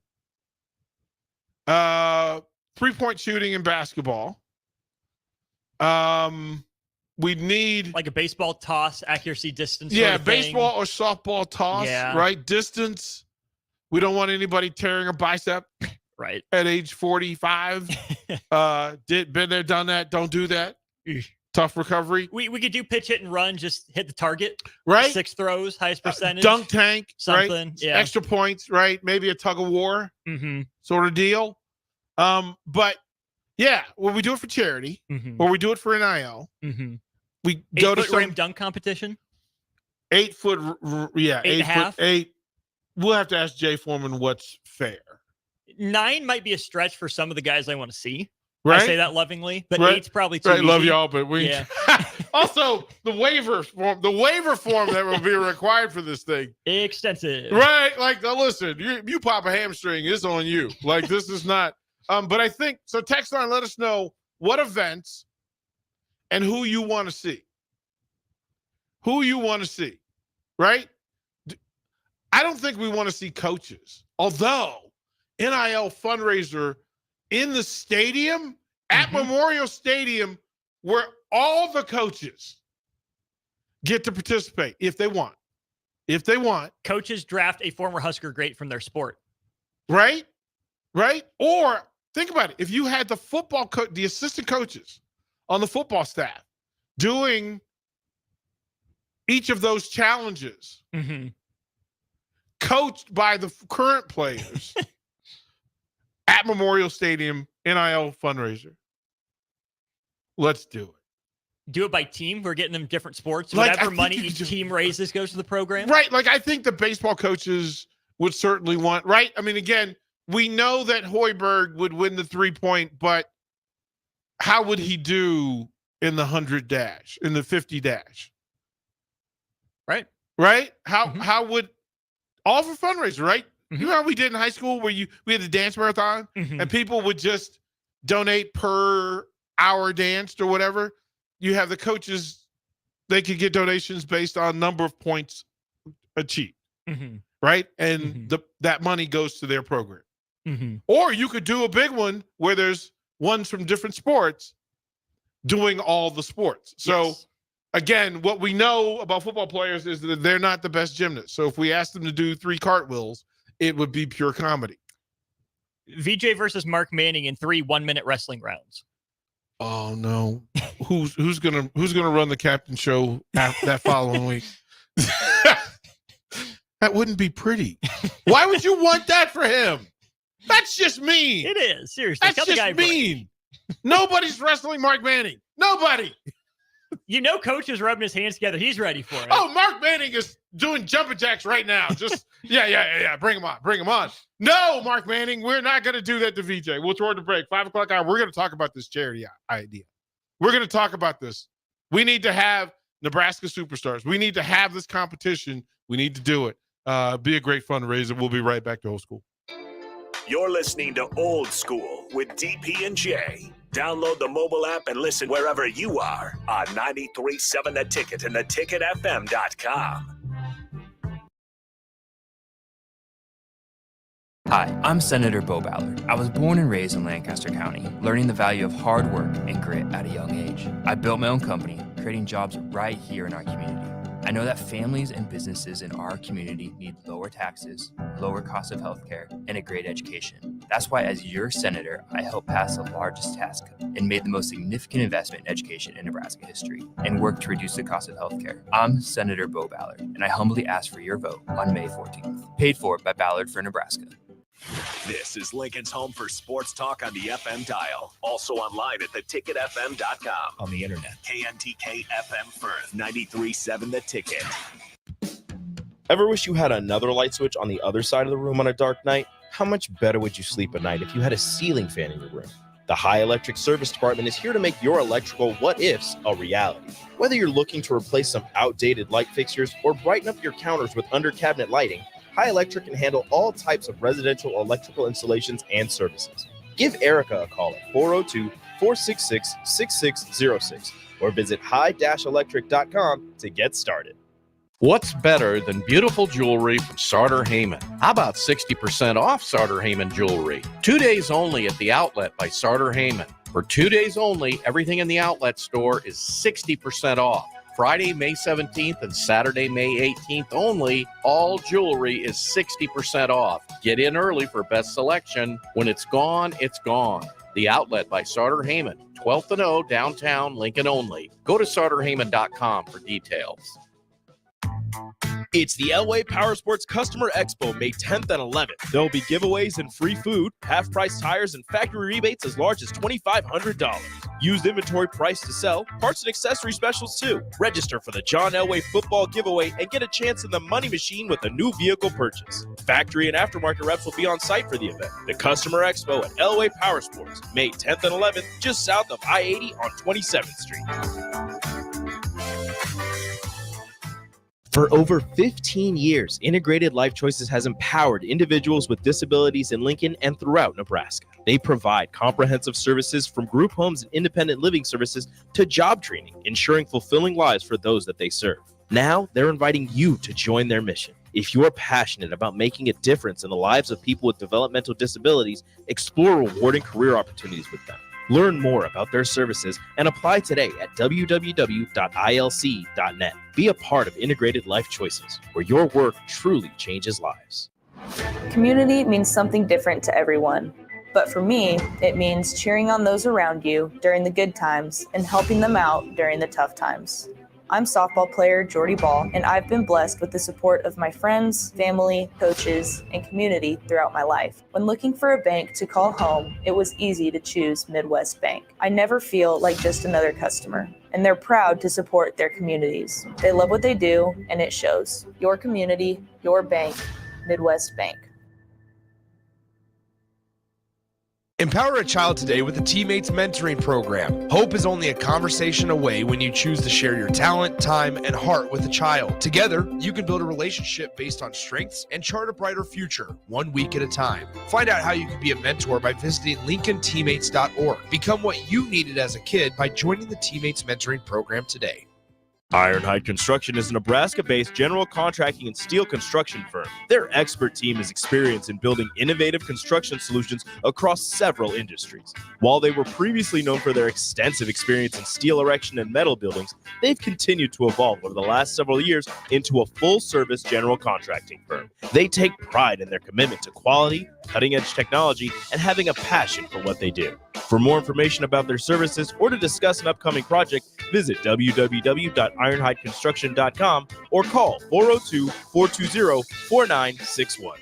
3-point shooting in basketball, we'd need like a baseball toss, accuracy, distance. Yeah, sort of baseball or softball toss. Yeah. Right, distance. We don't want anybody tearing a bicep. Right. At age 45. Been there, done that. Don't do that. Tough recovery. We could do pitch, hit, and run. Just hit the target. Right. 6 throws, highest percentage. Dunk tank. Something. Right? Yeah. Extra points. Right. Maybe a tug of war sort of deal. But yeah, when we do it for charity or we do it for NIL, we go to 8-foot some rim dunk competition. 8 foot. Yeah. 8.5. 8. We'll have to ask Jay Foreman what's fair. 9 might be a stretch for some of the guys I want to see. Right? I say that lovingly, but Right. 8's probably too Right, easy. love y'all, but we Yeah. also the waiver form that will be required for this thing. Extensive. Right. Like, now listen, you pop a hamstring, it's on you. Like, this is not but I think so. Text line, let us know what events and who you want to see. Who you want to see. Right? I don't think we want to see coaches. Although NIL fundraiser in the stadium, at Memorial Stadium, where all the coaches get to participate if they want. If they want. Coaches draft a former Husker great from their sport. Right? Right? Or think about it. If you had the football coach, the assistant coaches on the football staff doing each of those challenges, coached by the current players at Memorial Stadium, NIL fundraiser. Let's do it. Do it by team. We're getting them different sports. Like, Whatever I money think each team raises goes to the program. Right. Like, I think the baseball coaches would certainly want, right? I mean, again, we know that Hoiberg would win the 3-point, but how would he do in the 100 dash, in the 50 dash? Right. Right? How would, all for fundraiser, right? You know how we did in high school where we had the dance marathon and people would just donate per hour danced or whatever? You have the coaches, they could get donations based on number of points achieved, right? And that money goes to their program. Or you could do a big one where there's ones from different sports doing all the sports. So again, what we know about football players is that they're not the best gymnasts. So if we asked them to do 3 cartwheels, it would be pure comedy. VJ versus Mark Manning in 3 1-minute wrestling rounds. Oh no. Who's gonna run the captain show that following week? That wouldn't be pretty. Why would you want that for him? That's just mean. It is, seriously. That's just mean. Nobody's wrestling Mark Manning. Nobody. You know, coach is rubbing his hands together. He's ready for it. Oh, Mark Manning is doing jumping jacks right now. Just yeah. Bring him on. No, Mark Manning, we're not going to do that to VJ. We'll throw it to break. 5 o'clock hour. We're going to talk about this charity idea. We're going to talk about this. We need to have Nebraska superstars. We need to have this competition. We need to do it. Be a great fundraiser. We'll be right back to Old School. You're listening to Old School with DP and J. Download the mobile app and listen wherever you are on 93.7 The Ticket and theticketfm.com. Hi, I'm Senator Bo Ballard. I was born and raised in Lancaster County, learning the value of hard work and grit at a young age. I built my own company, creating jobs right here in our community. I know that families and businesses in our community need lower taxes, lower cost of healthcare, and a great education. That's why, as your senator, I helped pass the largest tax cut and made the most significant investment in education in Nebraska history and worked to reduce the cost of healthcare. I'm Senator Bo Ballard, and I humbly ask for your vote on May 14th. Paid for by Ballard for Nebraska. This is Lincoln's home for sports talk on the FM dial. Also online at theticketfm.com. On the internet. KNTK FM Firth, 93.7 The Ticket. Ever wish you had another light switch on the other side of the room on a dark night? How much better would you sleep at night if you had a ceiling fan in your room? The High Electric Service Department is here to make your electrical what-ifs a reality. Whether you're looking to replace some outdated light fixtures or brighten up your counters with under-cabinet lighting, High Electric can handle all types of residential electrical installations and services. Give Erica a call at 402-466-6606 or visit high-electric.com to get started. What's better than beautiful jewelry from Sartor Heyman? How about 60% off Sartor Heyman jewelry? 2 days only at the outlet by Sartor Heyman. For 2 days only, everything in the outlet store is 60% off. Friday, May 17th and Saturday, May 18th only, all jewelry is 60% off. Get in early for best selection. When it's gone, it's gone. The Outlet by Sartor Heyman, 12th and O, downtown Lincoln only. Go to sartorheyman.com for details. It's the Elway Power Sports Customer Expo, May 10th and 11th. There'll be giveaways and free food, half-price tires, and factory rebates as large as $2,500. Used inventory price to sell, parts and accessory specials too. Register for the John Elway football giveaway and get a chance in the money machine with a new vehicle purchase. Factory and aftermarket reps will be on site for the event. The Customer Expo at Elway Power Sports, May 10th and 11th, just south of I-80 on 27th Street. For over 15 years, Integrated Life Choices has empowered individuals with disabilities in Lincoln and throughout Nebraska. They provide comprehensive services from group homes and independent living services to job training, ensuring fulfilling lives for those that they serve. Now, they're inviting you to join their mission. If you're passionate about making a difference in the lives of people with developmental disabilities, explore rewarding career opportunities with them. Learn more about their services and apply today at www.ilc.net. Be a part of Integrated Life Choices, where your work truly changes lives. Community means something different to everyone. But for me, it means cheering on those around you during the good times and helping them out during the tough times. I'm softball player Jordy Ball, and I've been blessed with the support of my friends, family, coaches, and community throughout my life. When looking for a bank to call home, it was easy to choose Midwest Bank. I never feel like just another customer, and they're proud to support their communities. They love what they do, and it shows. Your community, your bank, Midwest Bank. Empower a child today with the Teammates Mentoring Program. Hope is only a conversation away when you choose to share your talent, time, and heart with a child. Together, you can build a relationship based on strengths and chart a brighter future, 1 week at a time. Find out how you can be a mentor by visiting LincolnTeammates.org. Become what you needed as a kid by joining the Teammates Mentoring Program today. Ironhide Construction is a Nebraska-based general contracting and steel construction firm. Their expert team is experienced in building innovative construction solutions across several industries. While they were previously known for their extensive experience in steel erection and metal buildings, they've continued to evolve over the last several years into a full-service general contracting firm. They take pride in their commitment to quality, cutting-edge technology, and having a passion for what they do. For more information about their services or to discuss an upcoming project, visit www.ironhideconstruction.com or call 402-420-4961.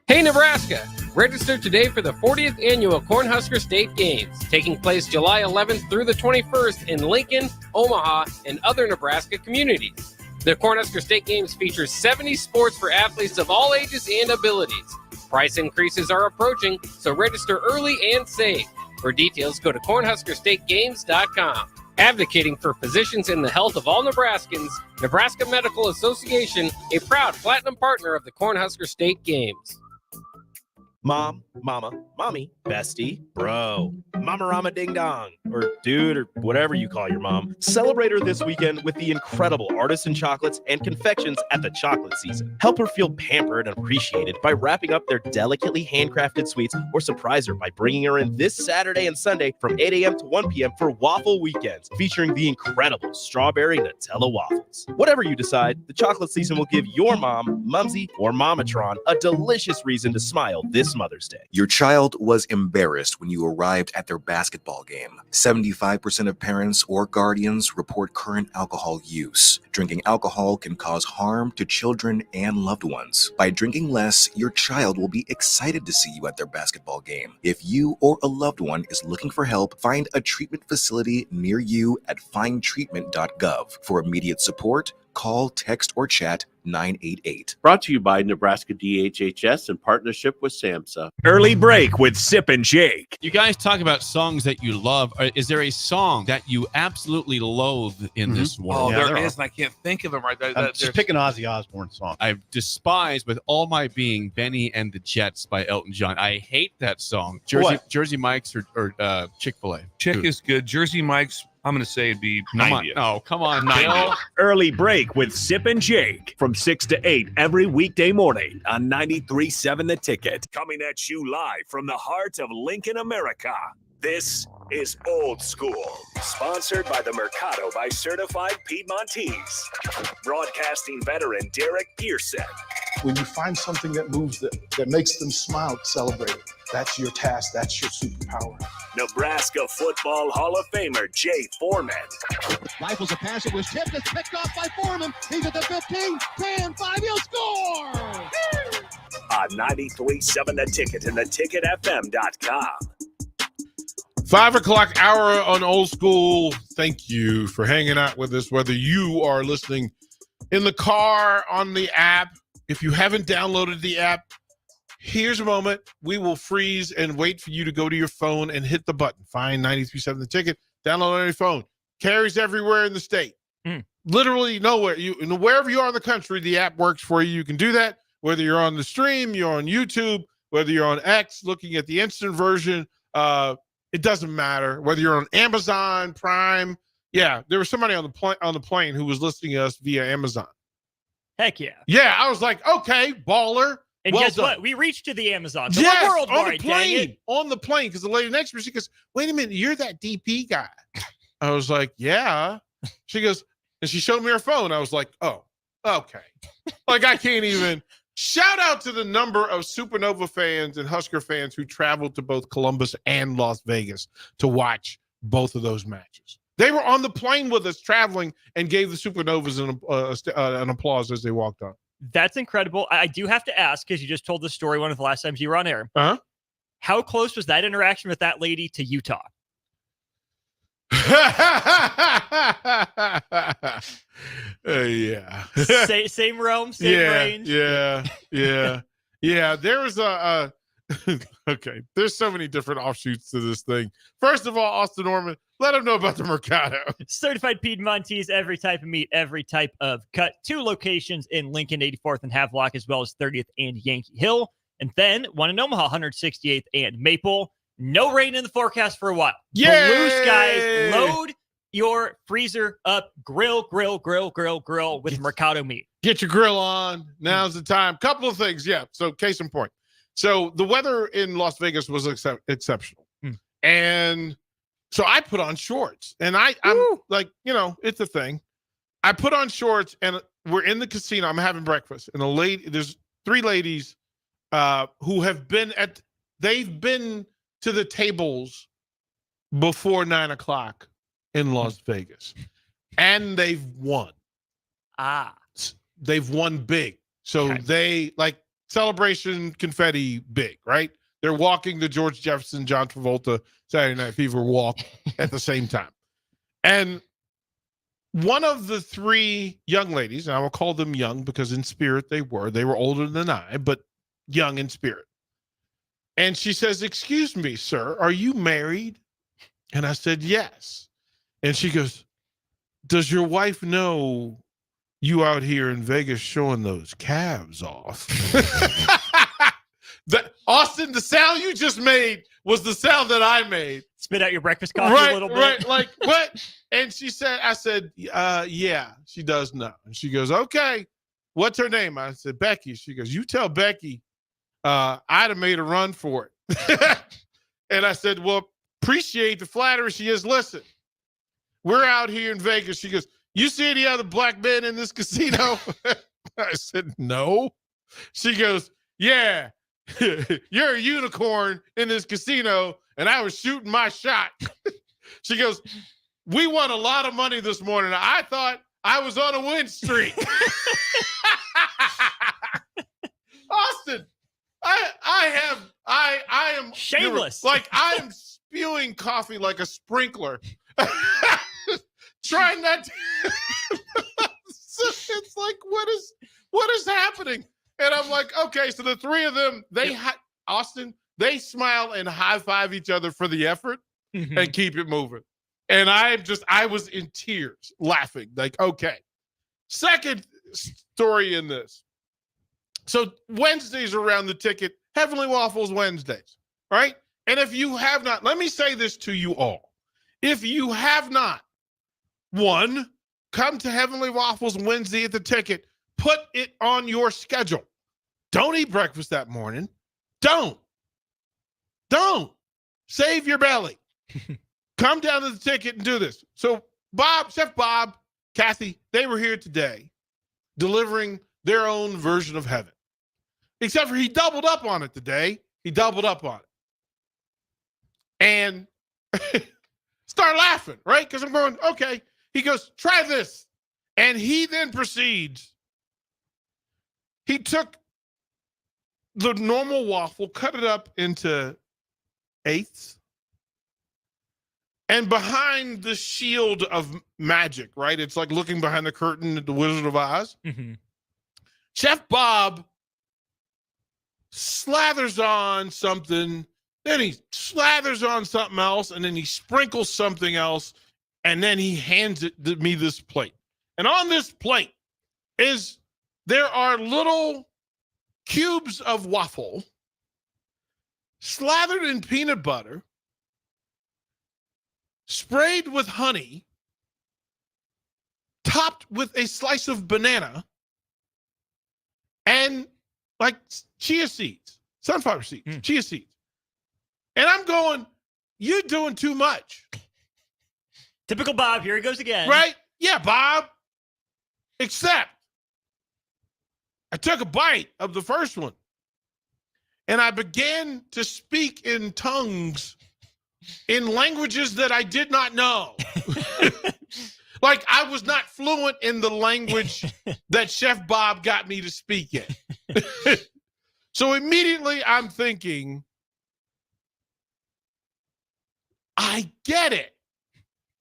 Hey Nebraska! Register today for the 40th annual Cornhusker State Games, taking place July 11th through the 21st in Lincoln, Omaha, and other Nebraska communities. The Cornhusker State Games features 70 sports for athletes of all ages and abilities. Price increases are approaching, so register early and save. For details, go to cornhuskerstategames.com. Advocating for physicians in the health of all Nebraskans, Nebraska Medical Association, a proud platinum partner of the Cornhusker State Games. Mom, mama, mommy, bestie, bro, mama rama ding dong, or dude, or whatever you call your mom. Celebrate her this weekend with the incredible artisan chocolates and confections at the chocolate season. Help her feel pampered and appreciated by wrapping up their delicately handcrafted sweets, or surprise her by bringing her in this Saturday and Sunday from 8 a.m. to 1 p.m. for waffle weekends, featuring the incredible strawberry Nutella waffles. Whatever you decide, the chocolate season will give your mom, mumsy, or mamatron a delicious reason to smile this Mother's Day. Your child was embarrassed when you arrived at their basketball game. 75% of parents or guardians report current alcohol use. Drinking alcohol can cause harm to children and loved ones. By drinking less, your child will be excited to see you at their basketball game. If you or a loved one is looking for help, find a treatment facility near you at findtreatment.gov. For immediate support, call, text, or chat 988. Brought to you by Nebraska DHHS in partnership with SAMHSA. Early break with Sip and Jake. You guys talk about songs that you love. Is there a song that you absolutely loathe in this world? Oh, there is, and I can't think of them right there. I'm just picking Ozzy Osbourne song. I despise with all my being Benny and the Jets by Elton John. I hate that song. Jersey Mike's or Chick-fil-A. Chick is good. Jersey Mike's, I'm going to say it'd be 90. Come on, 90. Bill. Early break with Sip and Jake from 6 to 8 every weekday morning on 93.7 The Ticket. Coming at you live from the heart of Lincoln, America. This is Old School, sponsored by the Mercado by Certified Piedmontese. Broadcasting veteran Derek Pearson. When you find something that moves that makes them smile, celebrate it. That's your task. That's your superpower. Nebraska Football Hall of Famer Jay Foreman. Rifles a pass. It was tipped. It's picked off by Foreman. He's at the 15, 10, 5. He'll score! On 93.7 The Ticket and theticketfm.com. 5 o'clock hour on Old School. Thank you for hanging out with us, whether you are listening in the car, on the app. If you haven't downloaded the app, here's a moment. We will freeze and wait for you to go to your phone and hit the button. Find 93.7 The Ticket. Download on your phone. Carries everywhere in the state. Literally nowhere. Wherever you are in the country, the app works for you. You can do that. Whether you're on the stream, you're on YouTube, whether you're on X, looking at the instant version, it doesn't matter. Whether you're on Amazon Prime. Yeah, there was somebody on the plane who was listening to us via Amazon. Heck yeah. Yeah, I was like, okay, baller. And well guess done. what? We reached to the Amazon. So Yes, we're worldwide, on the dang it. plane. On the plane, because the lady next to me, she goes, wait a minute, you're that DP guy. I was like, yeah. She goes, and she showed me her phone. I was like, oh, okay. Like, I can't even. Shout out to the number of Supernova fans and Husker fans who traveled to both Columbus and Las Vegas to watch both of those matches. They were on the plane with us traveling and gave the Supernovas an applause as they walked on. That's incredible. I do have to ask, because you just told the story one of the last times you were on air. Uh-huh. How close was that interaction with that lady to Utah? Yeah. Same realm, same range. Yeah. There was okay. There's so many different offshoots to this thing. First of all, Austin Norman, let them know about the Mercado. Certified Piedmontese, every type of meat, every type of cut. 2 locations in Lincoln, 84th and Havelock, as well as 30th and Yankee Hill. And then one in Omaha, 168th and Maple. No rain in the forecast for a while. Yay! Blue skies, load your freezer up. Grill with Mercado meat. Get your grill on. Now's the time. Couple of things. Yeah. So case in point. So the weather in Las Vegas was exceptional. And so I put on shorts. And I'm like, it's a thing. I put on shorts and we're in the casino. I'm having breakfast. And there's 3 ladies who have they've been to the tables before 9 o'clock in Las Vegas. And they've won. They've won big. So they celebration confetti big, right? They're walking the George Jefferson, John Travolta Saturday Night Fever walk at the same time. And one of the 3 young ladies, and I will call them young because in spirit they were older than I, but young in spirit. And she says, "Excuse me, sir, are you married?" And I said, "Yes." And she goes, "Does your wife know you out here in Vegas showing those calves off?" Austin, the sound you just made was the sound that I made. Spit out your breakfast coffee a little bit. Right, like what? And I said, yeah, she does know. And she goes, "Okay, what's her name?" I said, "Becky." She goes, "You tell Becky I'd have made a run for it." And I said, "Well, appreciate the flattery." She is, "Listen, we're out here in Vegas." She goes, "You see any other black men in this casino?" I said, "No." She goes, "Yeah, you're a unicorn in this casino, and I was shooting my shot." She goes, "We won a lot of money this morning. I thought I was on a win streak." Austin, I am shameless. Like I am spewing coffee like a sprinkler. Trying not to. It's like, what is happening? And I'm like, okay, so the 3 of them, Austin, they smile and high five each other for the effort and keep it moving. And I was in tears laughing. Like, okay. Second story in this. So Wednesdays around the ticket, Heavenly Waffles Wednesdays, right? And if you have not, let me say this to you all. If you have not, 1, come to Heavenly Waffles Wednesday at the ticket. Put it on your schedule. Don't eat breakfast that morning. Don't. Save your belly. Come down to the ticket and do this. So Chef Bob, Kathy, they were here today delivering their own version of heaven. Except for he doubled up on it today. He doubled up on it. And start laughing, right? Because I'm going, okay. He goes, "Try this." And he then proceeds. He took the normal waffle, cut it up into 1/8, and behind the shield of magic, right? It's like looking behind the curtain at the Wizard of Oz. Chef Bob slathers on something, then he slathers on something else, and then he sprinkles something else, and then he hands me this plate. And on this plate there are little cubes of waffle slathered in peanut butter, sprayed with honey, topped with a slice of banana, and like chia seeds, sunflower seeds, chia seeds. And I'm going, "You're doing too much." Typical Bob. Here he goes again. Right? Yeah, Bob. Except I took a bite of the first one and I began to speak in tongues, in languages that I did not know. Like I was not fluent in the language that Chef Bob got me to speak in. So immediately I'm thinking, I get it.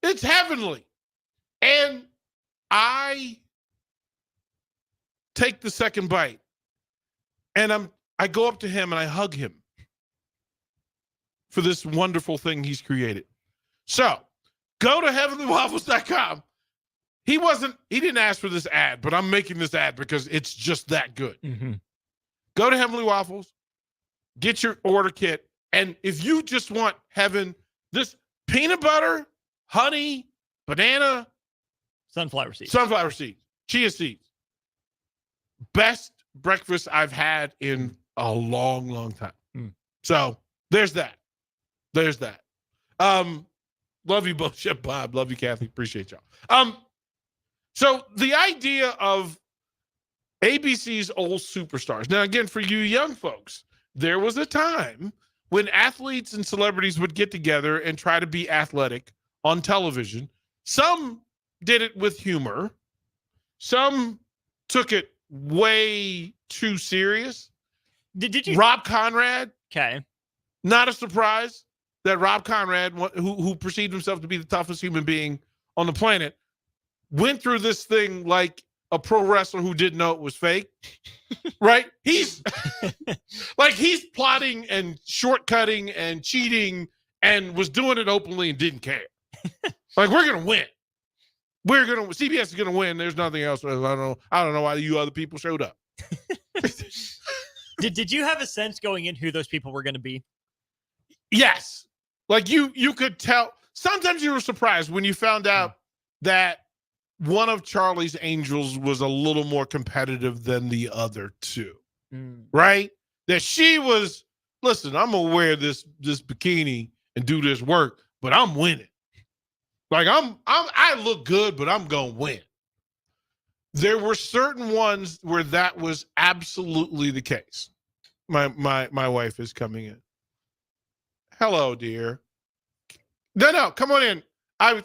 It's heavenly. And I take the second bite and I go up to him and I hug him for this wonderful thing he's created. So go to heavenlywaffles.com. He didn't ask for this ad, but I'm making this ad because it's just that good. Go to Heavenly Waffles, get your order kit. And if you just want heaven, this peanut butter, honey, banana, sunflower seeds, chia seeds. Best breakfast I've had in a long, long time. So there's that. Love you both, Chef Bob. Love you, Kathy. Appreciate y'all. So the idea of ABC's old superstars. Now, again, for you young folks, there was a time when athletes and celebrities would get together and try to be athletic on television. Some did it with humor. Some took it way too serious. Did you? Rob Conrad. Okay. Not a surprise that Rob Conrad, who perceived himself to be the toughest human being on the planet, went through this thing like a pro wrestler who didn't know it was fake, right? He's he's plotting and shortcutting and cheating and was doing it openly and didn't care. Like, we're going to win. CBS is going to win. There's nothing else. I don't know why you other people showed up. Did you have a sense going in who those people were going to be? Yes. Like you could tell. Sometimes you were surprised when you found out that one of Charlie's Angels was a little more competitive than the other two, right? That she was, listen, I'm going to wear this bikini and do this work, but I'm winning. Like I look good, but I'm going to win. There were certain ones where that was absolutely the case. My wife is coming in. Hello, dear. No, come on in. I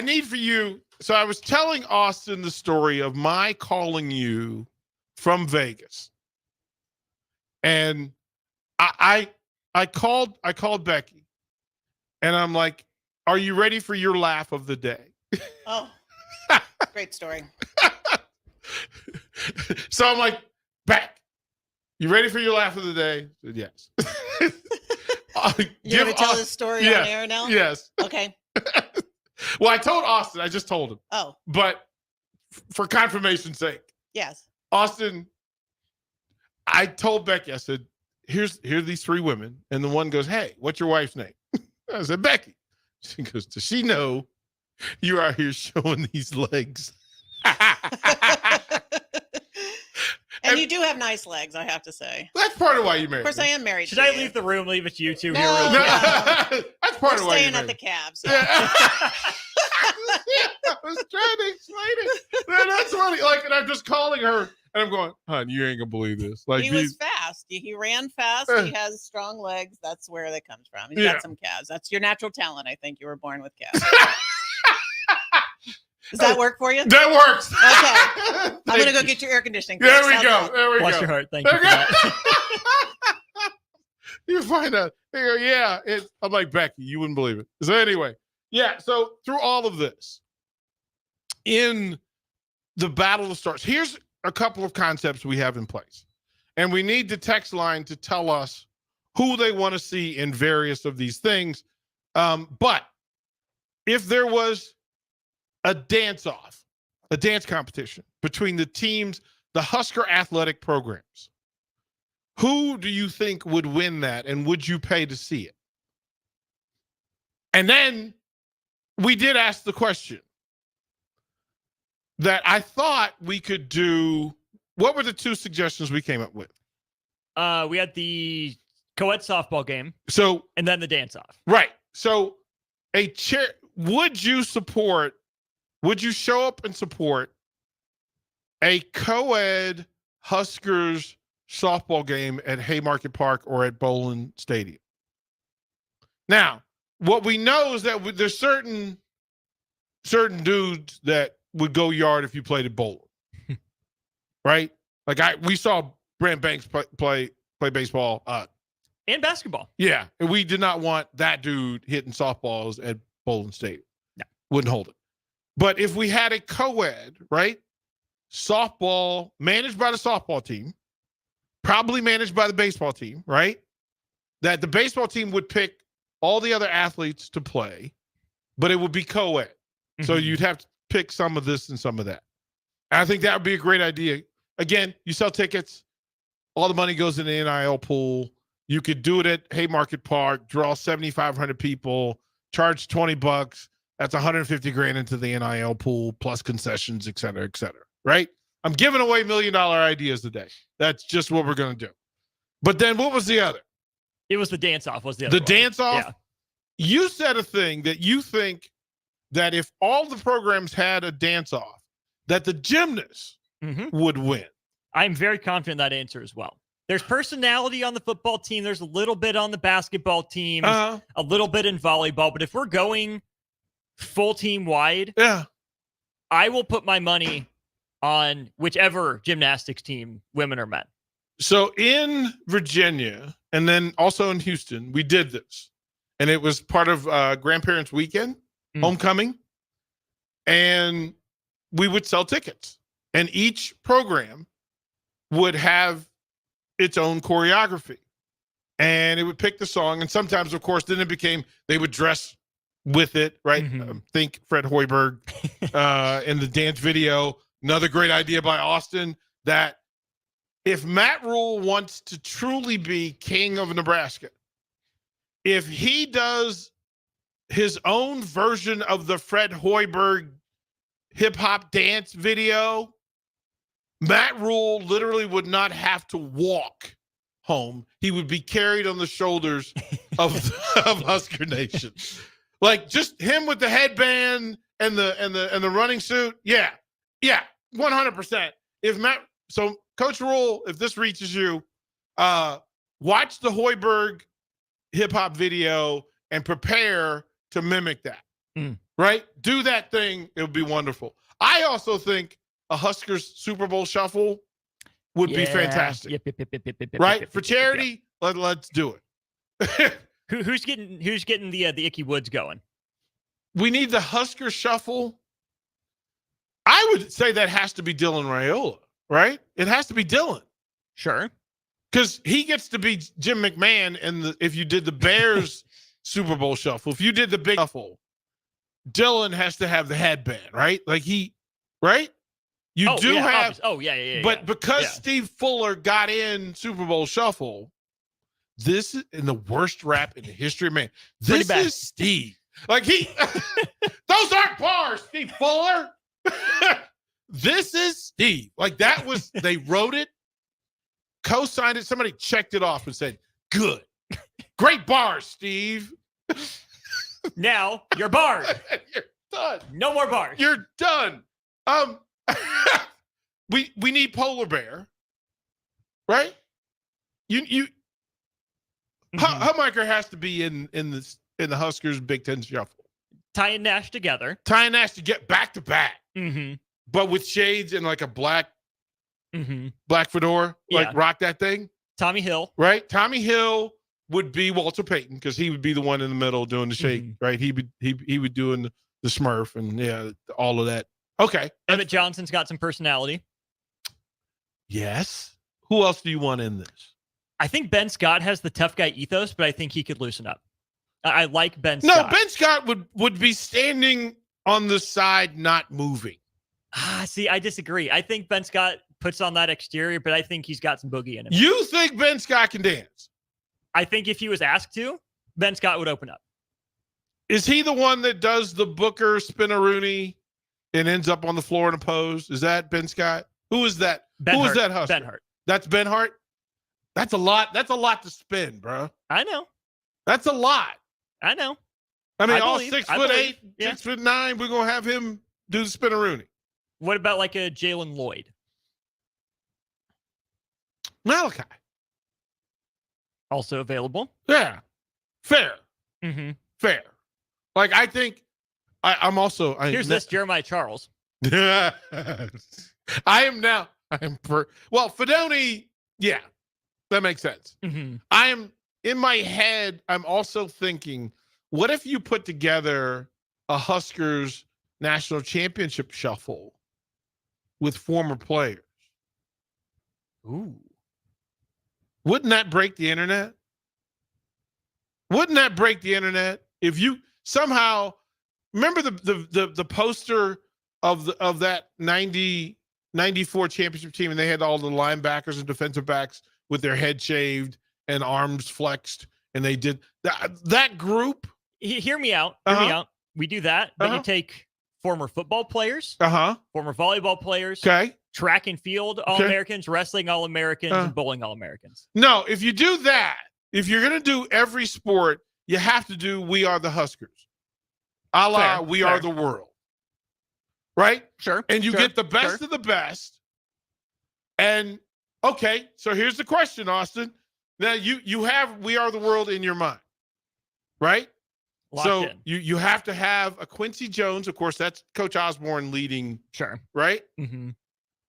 need for you. So I was telling Austin the story of my calling you from Vegas. And I called Becky and I'm like, are you ready for your laugh of the day? Oh, great story. So I'm like, Beck, you ready for your laugh of the day? I said, yes. You're going to tell this story on air now? Yes. Okay. Well, I told Austin. I just told him. Oh. But for confirmation's sake. Yes. Austin, I told Becky, I said, here are these three women. And the one goes, hey, what's your wife's name? I said, Becky. She goes, does she know you're out here showing these legs? And you do have nice legs, I have to say. That's part of why you married. Of course, I am married. Should I leave the room? Leave it to you two No, here. no. That's part of why staying you at the cabs. So. Yeah. I was trying to explain it. Man, that's funny. Like, and I'm just calling her, and I'm going, "Hon, you ain't gonna believe this." Like, he was fast. He ran fast. He has strong legs. That's where that comes from. He's got some calves. That's your natural talent. I think you were born with calves. Does that work for you? That works. Okay. I'm gonna go get your air conditioning. There we go. There we go. Bless your heart. Thank you for that. You find out. They go, yeah. I'm like, Becky, you wouldn't believe it. So anyway, yeah. So through all of this, in the Battle of the Stars, here's a couple of concepts we have in place. And we need the text line to tell us who they want to see in various of these things. But if there was a dance competition between the teams, the Husker athletic programs, who do you think would win that, and would you pay to see it? And then we did ask the question that I thought we could do. What were the two suggestions we came up with? We had the co-ed softball game. So, and then the dance-off. Right. So would you show up and support a co-ed Huskers softball game at Haymarket Park or at Bowling Stadium? Now, what we know is that there's certain dudes that would go yard if you played at bowling, right? Like we saw Brant Banks play baseball and basketball. Yeah, and we did not want that dude hitting softballs at Bowling Stadium. No, wouldn't hold it. But if we had a co-ed, right, softball managed by the softball team, probably managed by the baseball team, right, that the baseball team would pick all the other athletes to play, but it would be co-ed. Mm-hmm. So you'd have to pick some of this and some of that. And I think that would be a great idea. Again, you sell tickets, all the money goes in the NIL pool. You could do it at Haymarket Park, draw 7,500 people, charge $20. That's 150 grand into the NIL pool plus concessions, et cetera, right? I'm giving away $1 million ideas today. That's just what we're going to do. But then what was the other? It was the dance-off. Was the other The one. dance-off? Yeah. You said a thing that you think that if all the programs had a dance-off, that the gymnasts would win. I'm very confident in that answer as well. There's personality on the football team. There's a little bit on the basketball team, a little bit in volleyball. But if we're going full team wide, I will put my money on whichever gymnastics team, women or men. So in Virginia and then also in Houston, we did this. And it was part of Grandparents' Weekend, homecoming. And we would sell tickets. And each program would have its own choreography. And it would pick the song. And sometimes, of course, then it became they would dress with it, right? Think Fred Hoiberg in the dance video. Another great idea by Austin that if Matt Rule wants to truly be king of Nebraska, if he does his own version of the Fred Hoiberg hip-hop dance video, Matt Rule literally would not have to walk home. He would be carried on the shoulders of Husker Nation. Like just him with the headband and the running suit. Yeah, 100%. So Coach Rule, if this reaches you, watch the Hoiberg hip hop video and prepare to mimic that. Right? Do that thing. It would be wonderful. I also think a Huskers Super Bowl shuffle would be fantastic. Right? For charity, let's do it. Who's getting the Icky Woods going? We need the Husker shuffle. I would say that has to be Dylan Raiola, right? It has to be Dylan. Sure. Because he gets to be Jim McMahon if you did the Bears Super Bowl shuffle. If you did the big shuffle, Dylan has to have the headband, right? Like right? You do have. But because Steve Fuller got in Super Bowl shuffle, this is in the worst rap in the history of man. This is Steve. Like those aren't bars, Steve Fuller. This is Steve. Like that was, they wrote it, co-signed it. Somebody checked it off and said, good. Great bars, Steve. Now you're barred. You're done. No more bars. You're done. We need Polar Bear, right? Hummaker has to be in the Huskers Big Ten shuffle. Ty and Nash together. Ty and Nash to get back to back, but with shades and like a black fedora, like rock that thing. Tommy Hill, right? Tommy Hill would be Walter Payton because he would be the one in the middle doing the shake, right? He would doing the Smurf and all of that. Okay, Emmett Johnson's got some personality. Yes. Who else do you want in this? I think Ben Scott has the tough guy ethos, but I think he could loosen up. I like Ben Scott. No, Ben Scott would be standing on the side, not moving. See, I disagree. I think Ben Scott puts on that exterior, but I think he's got some boogie in him. You think Ben Scott can dance? I think if he was asked to, Ben Scott would open up. Is he the one that does the Booker spinaroonie and ends up on the floor in a pose? Is that Ben Scott? Who is that? Who is that Husker? Ben Hart. That's Ben Hart? That's a lot. That's a lot to spin, bro. I know. That's a lot. I know. I mean, I all believe. 6'8", Yeah. 6'9", we're going to have him do the spinaroonie. What about like a Jalen Lloyd? Malachi. Also available. Yeah. Fair. Fair. Like, I think I'm also... Here's this Jeremiah Charles. Fedoni, yeah, that makes sense. I am, in my head, I'm also thinking, what if you put together a Huskers national championship shuffle with former players? Ooh. Wouldn't that break the internet? Wouldn't that break the internet? If you somehow remember the poster of that 94 championship team, and they had all the linebackers and defensive backs with their head shaved, and arms flexed, and they did that group. Hear me out. Hear me out. We do that, but you take former football players, former volleyball players, track and field All-Americans, wrestling All-Americans, and bowling All-Americans. No, if you do that, if you're going to do every sport, you have to do We Are the Huskers. A la We Are the World. Right? Sure. And you get the best of the best. And, okay, so here's the question, Austin. Now, you have We Are the World in your mind, right? Locked in. You have to have a Quincy Jones. Of course, that's Coach Osborne leading. Sure. Right? Mm-hmm.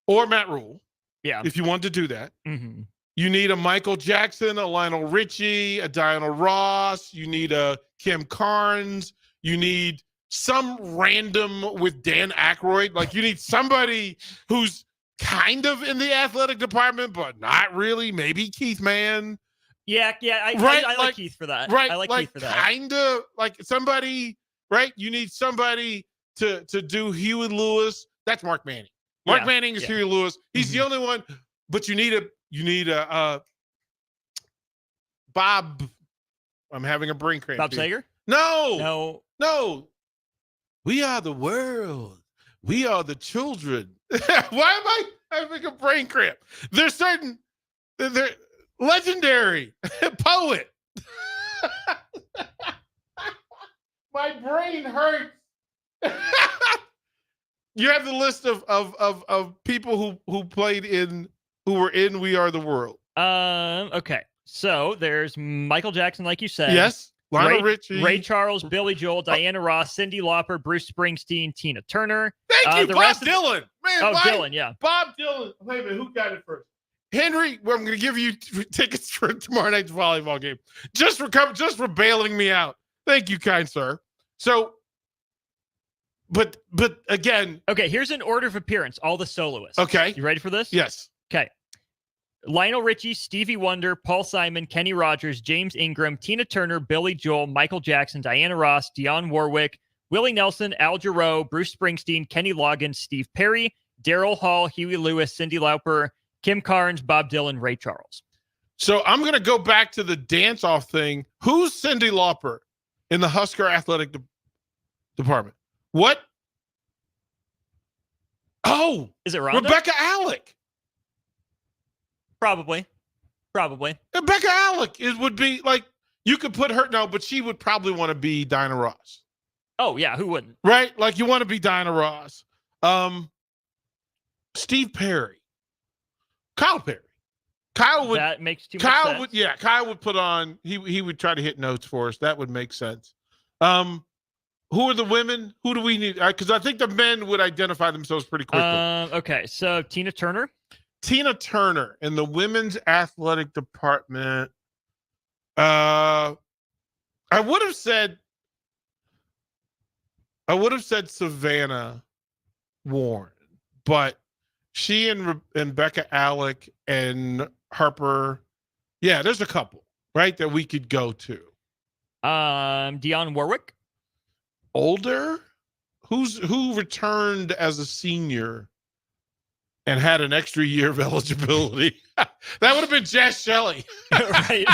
Or Matt Rule. Yeah. If you want to do that. Mm-hmm. You need a Michael Jackson, a Lionel Richie, a Diana Ross. You need a Kim Carnes. You need some random with Dan Aykroyd. Like, you need somebody who's kind of in the athletic department, but not really. Maybe Keith Mann. Yeah. I like Keith for that. Right. I like Keith for that. Kind of like somebody, right? You need somebody to do Huey Lewis. That's Mark Manning. Mark Manning is Huey Lewis. He's the only one, but you need a Bob. I'm having a brain cramp. Bob Sager? No. We are the world. We are the children. Why am I having a brain cramp? They're legendary poet. My brain hurts. You have the list of people who were in We Are the World. Okay. So there's Michael Jackson, like you said. Yes. Lionel Richie. Ray Charles, Billy Joel, Diana Ross, Cyndi Lauper, Bruce Springsteen, Tina Turner. Thank you, Bob Dylan. Man, Dylan, yeah. Bob Dylan. Wait a minute, who got it first? Henry, well, I'm going to give you tickets for tomorrow night's volleyball game. Just for bailing me out. Thank you, kind sir. So, but again. Okay, here's an order of appearance, all the soloists. Okay. You ready for this? Yes. Okay. Lionel Richie, Stevie Wonder, Paul Simon, Kenny Rogers, James Ingram, Tina Turner, Billy Joel, Michael Jackson, Diana Ross, Dionne Warwick, Willie Nelson, Al Jarreau, Bruce Springsteen, Kenny Loggins, Steve Perry, Daryl Hall, Huey Lewis, Cyndi Lauper, Kim Carnes, Bob Dylan, Ray Charles. So I'm going to go back to the dance-off thing. Who's Cyndi Lauper in the Husker athletic department? What? Oh, is it Rhonda? Rebecca Alec. Probably. Rebecca Alec would be like, you could put her, no, but she would probably want to be Diana Ross. Oh, yeah, who wouldn't? Right? Like, you want to be Diana Ross. Steve Perry. Kyle Perry. Kyle would. That makes too much sense. Kyle would put on, he would try to hit notes for us. That would make sense. Who are the women? Who do we need? Because I think the men would identify themselves pretty quickly. Okay, so Tina Turner. Tina Turner in the women's athletic department. I would have said Savannah Warren, but she and Becca Alec and Harper. Yeah, there's a couple, right, that we could go to. Dionne Warwick. Older? Who returned as a senior and had an extra year of eligibility? That would have been Jess Shelley. Right.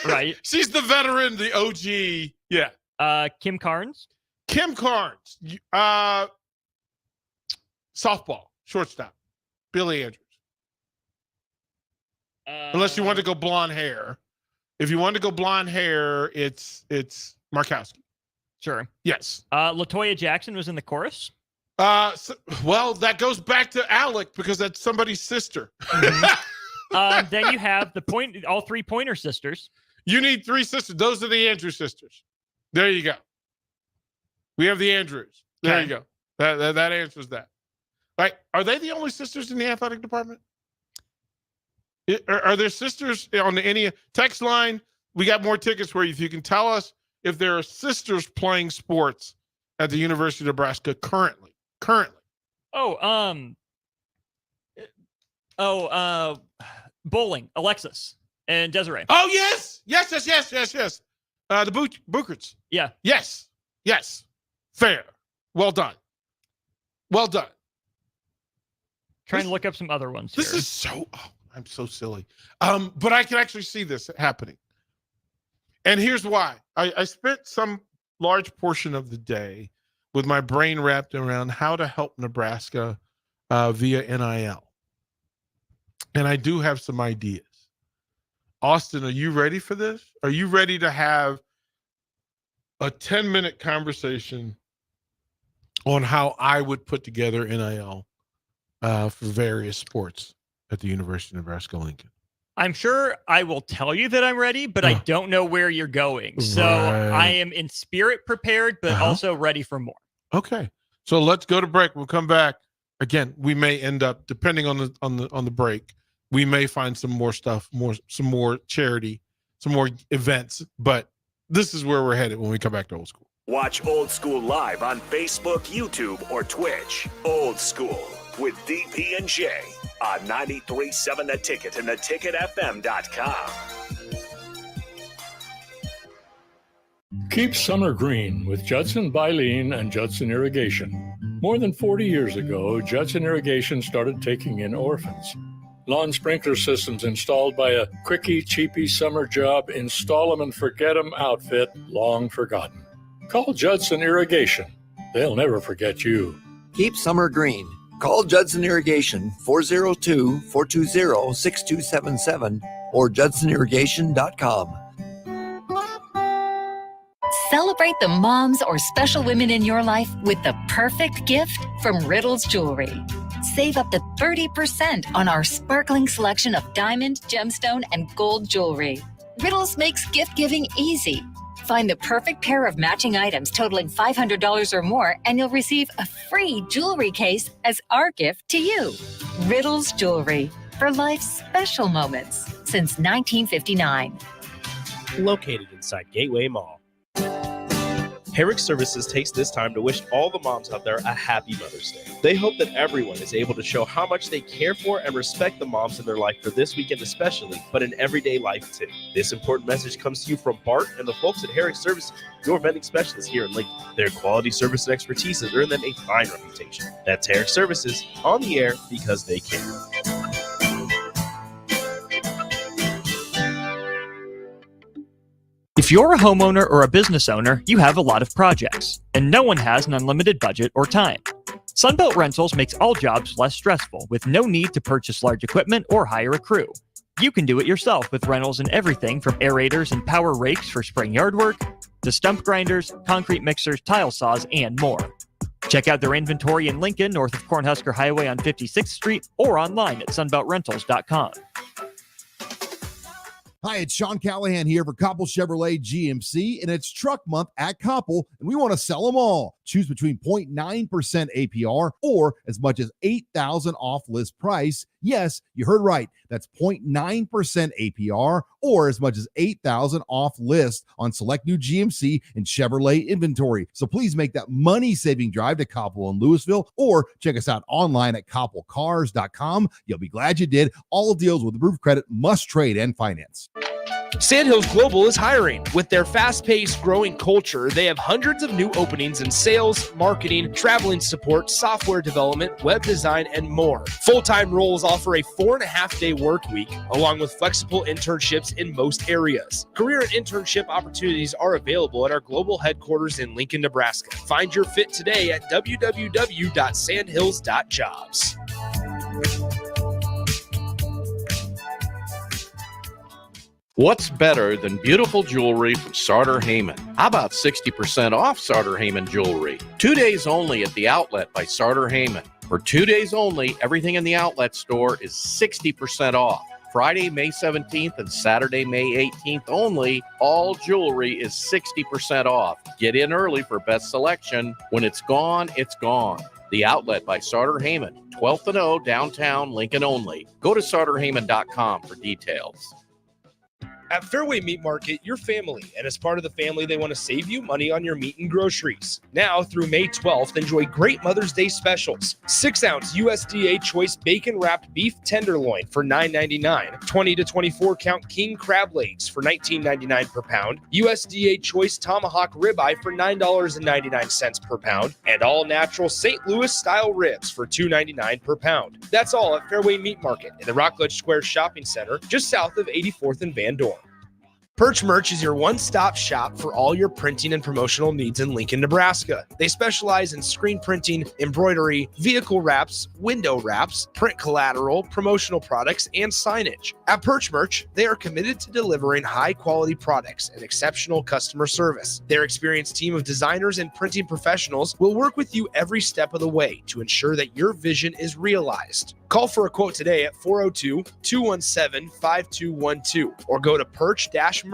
Right. She's the veteran, the OG. Yeah. Kim Carnes. Kim Carnes. Softball, shortstop. Billy Andrews. Unless you want to go blonde hair. If you want to go blonde hair, it's Markowski. Sure. Yes. LaToya Jackson was in the chorus. Well, that goes back to Alec because that's somebody's sister. Mm-hmm. Then you have all three Pointer sisters. You need three sisters. Those are the Andrews sisters. There you go. We have the Andrews. There you go. That answers that. Right? Are they the only sisters in the athletic department? Are there sisters on any text line? We got more tickets for you. If you can tell us if there are sisters playing sports at the University of Nebraska currently. Bowling, Alexis and Desiree. Oh, yes. Yes. The Bookerts. Yeah. Yes. Fair. Well done. Trying to look up some other ones. This is so. I'm so silly. But I can actually see this happening. And here's why. I spent some large portion of the day with my brain wrapped around how to help Nebraska via NIL. And I do have some ideas. Austin, are you ready for this? Are you ready to have a 10-minute conversation on how I would put together NIL for various sports at the University of Nebraska-Lincoln? I'm sure I will tell you that I'm ready, but I don't know where you're going. So I am in spirit prepared, but also ready for more. Okay. So let's go to break. We'll come back. Again, we may end up, depending on the break, we may find some more stuff, some more charity, some more events, but this is where we're headed when we come back to Old School. Watch Old School live on Facebook, YouTube, or Twitch. Old School with DP and J on 93.7 The Ticket and theticketfm.com. Keep summer green with Judson Baleen and Judson Irrigation. More than 40 years ago, Judson Irrigation started taking in orphans. Lawn sprinkler systems installed by a quickie, cheapy summer job, install 'em and forget 'em outfit long forgotten. Call Judson Irrigation. They'll never forget you. Keep summer green. Call Judson Irrigation 402-420-6277 or judsonirrigation.com. Celebrate the moms or special women in your life with the perfect gift from Riddles Jewelry. Save up to 30% on our sparkling selection of diamond, gemstone, and gold jewelry. Riddles makes gift giving easy. Find the perfect pair of matching items totaling $500 or more, and you'll receive a free jewelry case as our gift to you. Riddles Jewelry, for life's special moments since 1959. Located inside Gateway Mall. Herrick Services takes this time to wish all the moms out there a happy Mother's Day. They hope that everyone is able to show how much they care for and respect the moms in their life for this weekend especially, but in everyday life too. This important message comes to you from Bart and the folks at Herrick Services, your vending specialists here in Lincoln. Their quality service and expertise has earned them a fine reputation. That's Herrick Services, on the air because they care. If you're a homeowner or a business owner, you have a lot of projects, and no one has an unlimited budget or time. Sunbelt Rentals makes all jobs less stressful with no need to purchase large equipment or hire a crew. You can do it yourself with rentals in everything from aerators and power rakes for spring yard work to stump grinders, concrete mixers, tile saws, and more. Check out their inventory in Lincoln, north of Cornhusker Highway on 56th Street, or online at sunbeltrentals.com. Hi, it's Sean Callahan here for Koppel Chevrolet GMC, and it's truck month at Koppel, and we want to sell them all. Choose between 0.9% APR or as much as $8,000 off list price. Yes, you heard right. That's 0.9% APR or as much as $8,000 off list on select new GMC and Chevrolet inventory. So please make that money-saving drive to Koppel in Louisville or check us out online at koppelcars.com. You'll be glad you did. All deals with approved credit must trade and finance. Sandhills Global is hiring. With their fast-paced, growing culture, they have hundreds of new openings in sales, marketing, traveling support, software development, web design, and more. Full-time roles offer a 4.5-day work week, along with flexible internships in most areas. Career and internship opportunities are available at our global headquarters in Lincoln, Nebraska. Find your fit today at www.sandhills.jobs. What's better than beautiful jewelry from Sartor Heyman? How about 60% off Sartor Heyman jewelry? 2 days only at the outlet by Sartor Heyman. For 2 days only, everything in the outlet store is 60% off. Friday, May 17th and Saturday, May 18th only, all jewelry is 60% off. Get in early for best selection. When it's gone, it's gone. The outlet by Sartor Heyman, 12th and O, downtown Lincoln only. Go to sartorheyman.com for details. At Fairway Meat Market, you're family, and as part of the family, they want to save you money on your meat and groceries. Now, through May 12th, enjoy great Mother's Day specials. 6-ounce USDA Choice Bacon-Wrapped Beef Tenderloin for $9.99. 20 to 24 count king crab legs for $19.99 per pound. USDA Choice Tomahawk Ribeye for $9.99 per pound. And all natural St. Louis style ribs for $2.99 per pound. That's all at Fairway Meat Market in the Rockledge Square Shopping Center, just south of 84th and Van Dorn. Perch Merch is your one-stop shop for all your printing and promotional needs in Lincoln, Nebraska. They specialize in screen printing, embroidery, vehicle wraps, window wraps, print collateral, promotional products, and signage. At Perch Merch, they are committed to delivering high-quality products and exceptional customer service. Their experienced team of designers and printing professionals will work with you every step of the way to ensure that your vision is realized. Call for a quote today at 402-217-5212 or go to perch-merch.com.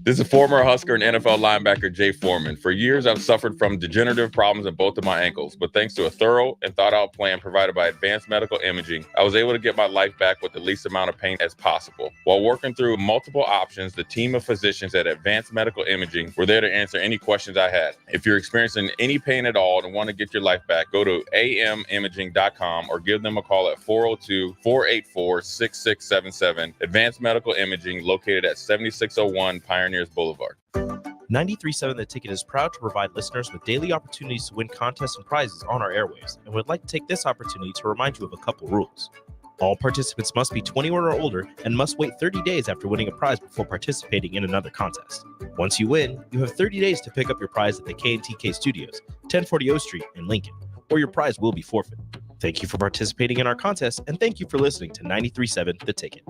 This is former Husker and NFL linebacker Jay Foreman. For years, I've suffered from degenerative problems in both of my ankles, but thanks to a thorough and thought-out plan provided by Advanced Medical Imaging, I was able to get my life back with the least amount of pain as possible. While working through multiple options, the team of physicians at Advanced Medical Imaging were there to answer any questions I had. If you're experiencing any pain at all and want to get your life back, go to amimaging.com or give them a call at 402-484-6677. Advanced Medical Imaging, located at 7601 Pioneers Boulevard. 93.7 The Ticket is proud to provide listeners with daily opportunities to win contests and prizes on our airwaves, and would like to take this opportunity to remind you of a couple rules. All participants must be 21 or older and must wait 30 days after winning a prize before participating in another contest. Once you win, you have 30 days to pick up your prize at the K&TK Studios, 1040 O Street in Lincoln, or your prize will be forfeit. Thank you for participating in our contest, and thank you for listening to 93.7 The Ticket.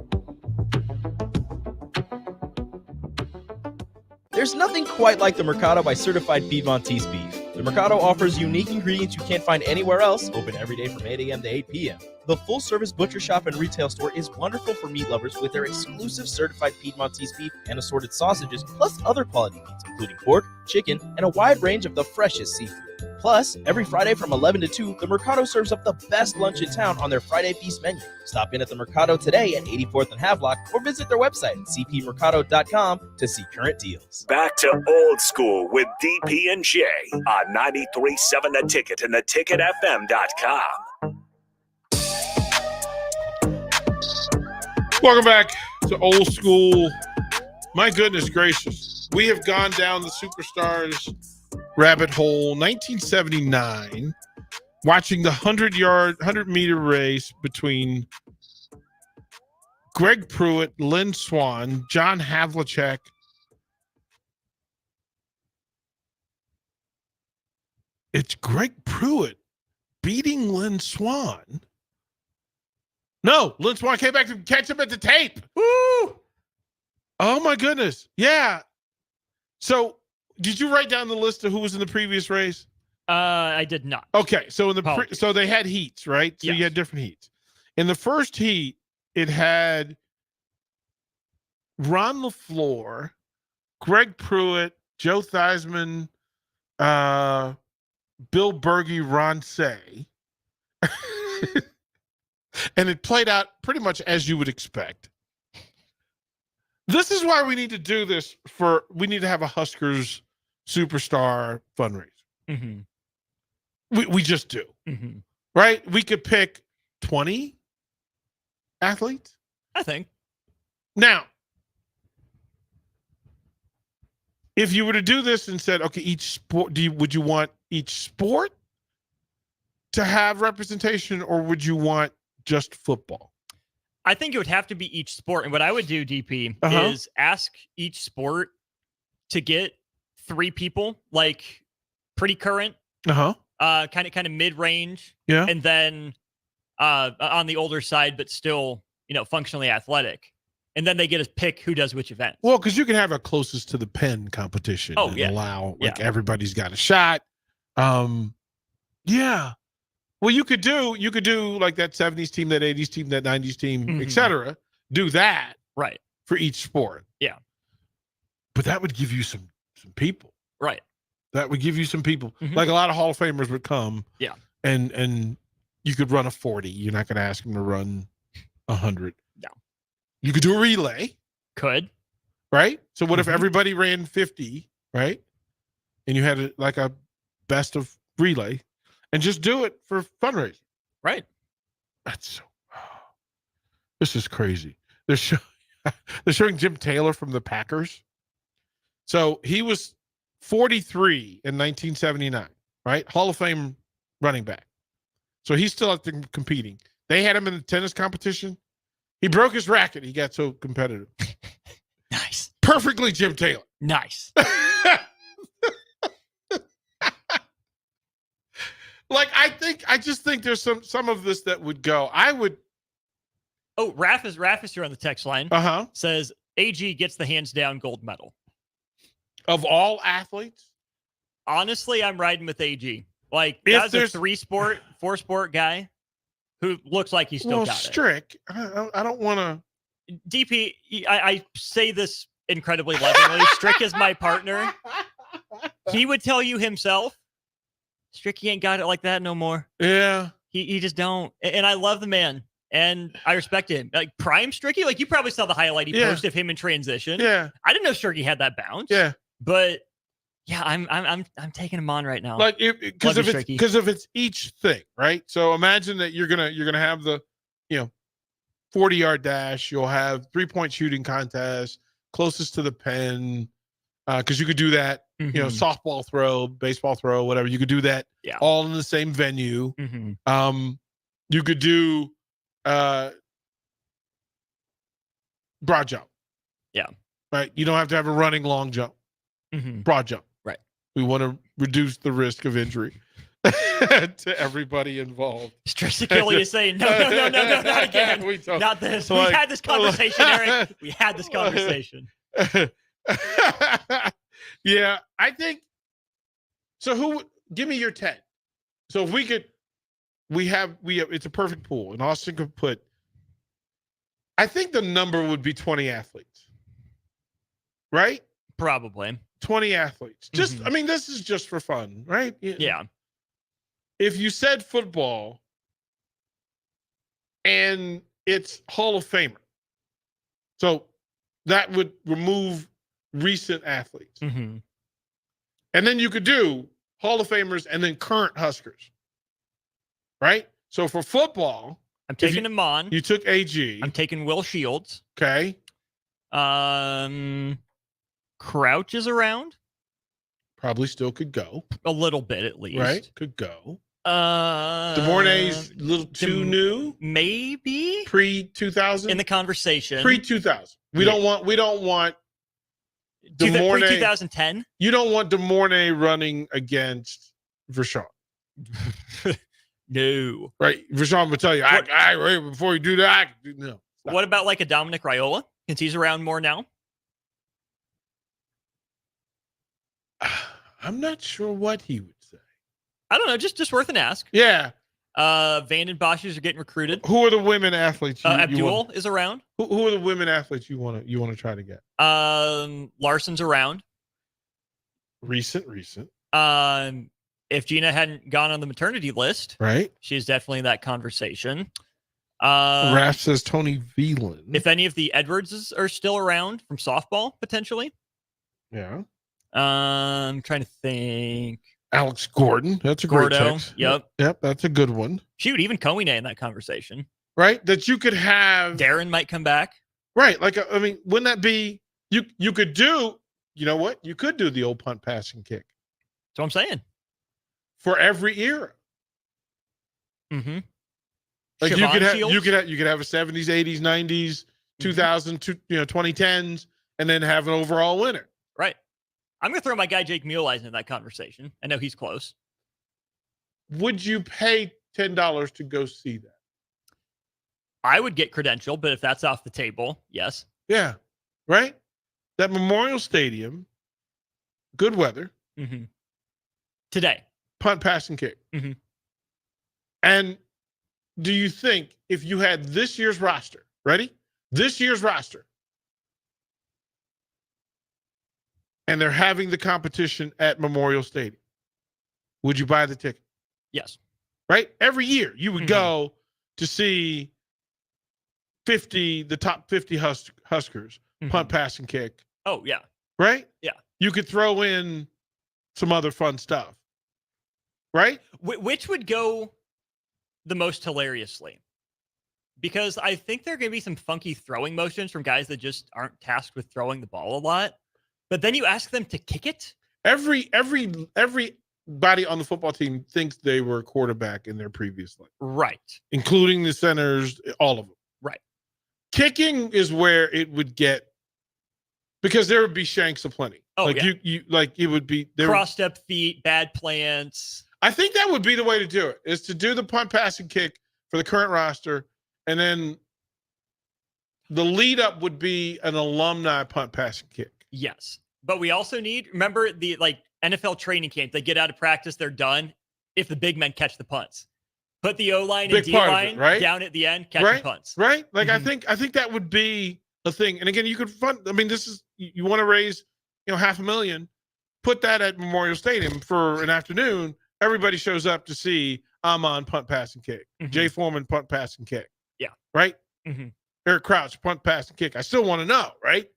There's nothing quite like the Mercado by Certified Piedmontese beef. The Mercado offers unique ingredients you can't find anywhere else, open every day from 8 a.m. to 8 p.m. The full-service butcher shop and retail store is wonderful for meat lovers with their exclusive certified Piedmontese beef and assorted sausages, plus other quality meats, including pork, chicken, and a wide range of the freshest seafood. Plus, every Friday from 11 to 2, the Mercado serves up the best lunch in town on their Friday Feast menu. Stop in at the Mercado today at 84th and Havelock, or visit their website at cpmercado.com to see current deals. Back to old school with DP and J on 93.7 The Ticket and theticketfm.com. Welcome back to old school. My goodness gracious. We have gone down the Superstars rabbit hole. 1979, watching the 100-meter race between Greg Pruitt, Lynn Swann, John Havlicek, it's Greg Pruitt beating Lynn Swann. No, Lynn Swann came back to catch him at the tape. Woo! Oh my goodness. Yeah. So did you write down the list of who was in the previous race? I did not. Okay, so in the so they had heats, right? So you had different heats. In the first heat, it had Ron LaFleur, Greg Pruitt, Joe Theismann, Bill Berge, Ron Say. And it played out pretty much as you would expect. This is why we need to do this we need to have a Huskers Superstar fundraiser. Mm-hmm. We just do. Mm-hmm. Right? We could pick 20 athletes. I think. Now, if you were to do this and said, okay, each sport, would you want each sport to have representation, or would you want just football? I think it would have to be each sport. And what I would do, DP, is ask each sport to get 3 people, like pretty current, kind of mid-range, and then on the older side, but still, functionally athletic. And then they get to pick who does which event. Well, because you can have a closest to the pen competition and allow everybody's got a shot. Yeah. Well, you could do like that 70s team, that 80s team, that 90s team, etc. Do that right for each sport. Yeah. But that would give you some people. Right. That would give you some people. Like a lot of Hall of Famers would come. Yeah. And you could run a 40. You're not going to ask them to run 100. No. You could do a relay. Could. Right? So what if everybody ran 50, right? And you had a best of relay and just do it for fundraising. Right. That's so. This is crazy. They're showing Jim Taylor from the Packers. So he was 43 in 1979, right? Hall of Fame running back. So he's still out there competing. They had him in the tennis competition. He broke his racket. He got so competitive. Nice. Perfectly Jim Taylor. Nice. I just think there's some of this that would go. I would. Oh, Raph is here on the text line. Says AG gets the hands down gold medal. Of all athletes? Honestly, I'm riding with AG. Like, If that's a 4-sport guy who looks like he's still got Strick, I don't want to. it. DP, I say this incredibly lovingly. Strick is my partner. He would tell you himself, Stricky ain't got it like that no more. Yeah. He just don't. And I love the man. And I respect him. Like prime Stricky, like you probably saw the highlight he posted of him in transition. Yeah. I didn't know Stricky had that bounce. Yeah. But yeah, I'm taking him on right now. Like because if it's each thing, right? So imagine that you're gonna have the 40-yard dash. You'll have 3-point shooting contest closest to the pen. Because you could do that, softball throw, baseball throw, whatever. You could do that all in the same venue. You could do broad jump. Yeah. Right. You don't have to have a running long jump. Broad jump. Right. We want to reduce the risk of injury to everybody involved. Stress Achilles is saying, no, not again. Not this. We had this conversation, Eric. We had this conversation. Yeah, I think so. Give me your 10. So if we have it's a perfect pool, and Austin could put. I think the number would be 20 athletes, right? Probably 20 athletes. Just, I mean, this is just for fun, right? Yeah. If you said football, and it's Hall of Famer, so that would remove recent athletes. And then you could do Hall of Famers and then current Huskers. Right? So for football, I'm taking him on. You took AG. I'm taking Will Shields. Okay. Crouch is around. Probably still could go. A little bit at least. Right? Could go. DeMornay's a little too new. Maybe pre-2000 in the conversation. Pre-2000. We don't want DeMornay. Pre-2010. You don't want DeMornay running against Vershawn. No. Right. Vershawn would tell you, right before you do that, no. What about like a Dominic Raiola? Since he's around more now. I'm not sure what he would say. I don't know. Just worth an ask. Yeah. Vanden Bosch's are getting recruited. Who are the women athletes? Abdul is around. Who are the women athletes you want to try to get? Larson's around. Recent. If Gina hadn't gone on the maternity list, right, she's definitely in that conversation. Raph says Tony Veland. If any of the Edwardses are still around from softball, potentially. Yeah. I'm trying to think. Alex Gordon. That's a great text. Yep. That's a good one. Shoot, even Koine in that conversation. Right? That you could have. Darren might come back. Right. Like, I mean, wouldn't that be, you could do, you know what? You could do the old punt, pass, and kick. That's what I'm saying. For every era. Mm-hmm. Like you could have a 70s, 80s, 90s, 2000, 2010s, and then have an overall winner. Right. I'm going to throw my guy Jake Muleisen in that conversation. I know he's close. Would you pay $10 to go see that? I would get credential, but if that's off the table, yes. Yeah. Right? That Memorial Stadium, good weather. Mm-hmm. Today. Punt, pass, and kick. Mm-hmm. And do you think if you had this year's roster, ready? This year's roster, and they're having the competition at Memorial Stadium, would you buy the ticket? Yes. Right? Every year you would go to see the top 50 Huskers punt, pass, and kick. Oh, yeah. Right? Yeah. You could throw in some other fun stuff. Right? Which would go the most hilariously? Because I think there are going to be some funky throwing motions from guys that just aren't tasked with throwing the ball a lot. But then you ask them to kick it? Everybody on the football team thinks they were a quarterback in their previous life. Right. Including the centers, all of them. Right. Kicking is where it would get, because there would be shanks aplenty. Oh, like yeah. it would be Crossed-up feet, bad plants. I think that would be the way to do it, is to do the punt, pass, and kick for the current roster, and then the lead up would be an alumni punt, pass, and kick. Yes. But we also remember the NFL training camp, they get out of practice, they're done. If the big men catch the punts, put the O-line and D-line down at the end, catch the punts. Right? Like, I think that would be a thing. And again, you could you want to raise, $500,000, put that at Memorial Stadium for an afternoon. Everybody shows up to see Amon punt, pass, and kick. Jay Foreman punt, pass, and kick. Yeah. Right? Eric Crouch punt, pass, and kick. I still want to know, right?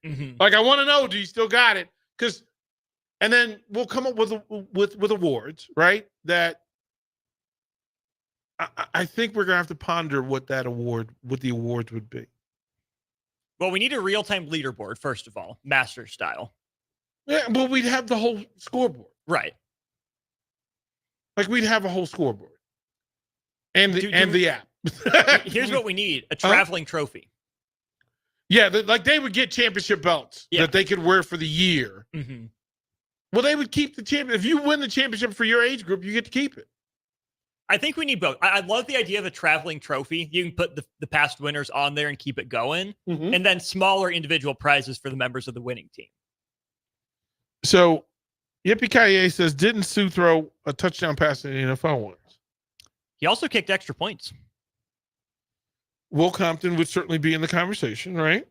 Like, I want to know, do you still got it? And then we'll come up with awards, right? That I think we're gonna have to ponder what the awards would be. Well, we need a real-time leaderboard, first of all, master style. Yeah, but we'd have the whole scoreboard. Right. Like, we'd have a whole scoreboard. And the app. Here's what we need: a traveling trophy. Yeah, they would get championship belts that they could wear for the year. Well, they would keep the champion. If you win the championship for your age group, you get to keep it. I think we need both. I love the idea of a traveling trophy. You can put the past winners on there and keep it going, and then smaller individual prizes for the members of the winning team. So, Yippee-ki-yay says, didn't Sue throw a touchdown pass in the NFL once? He also kicked extra points. Will Compton would certainly be in the conversation, right?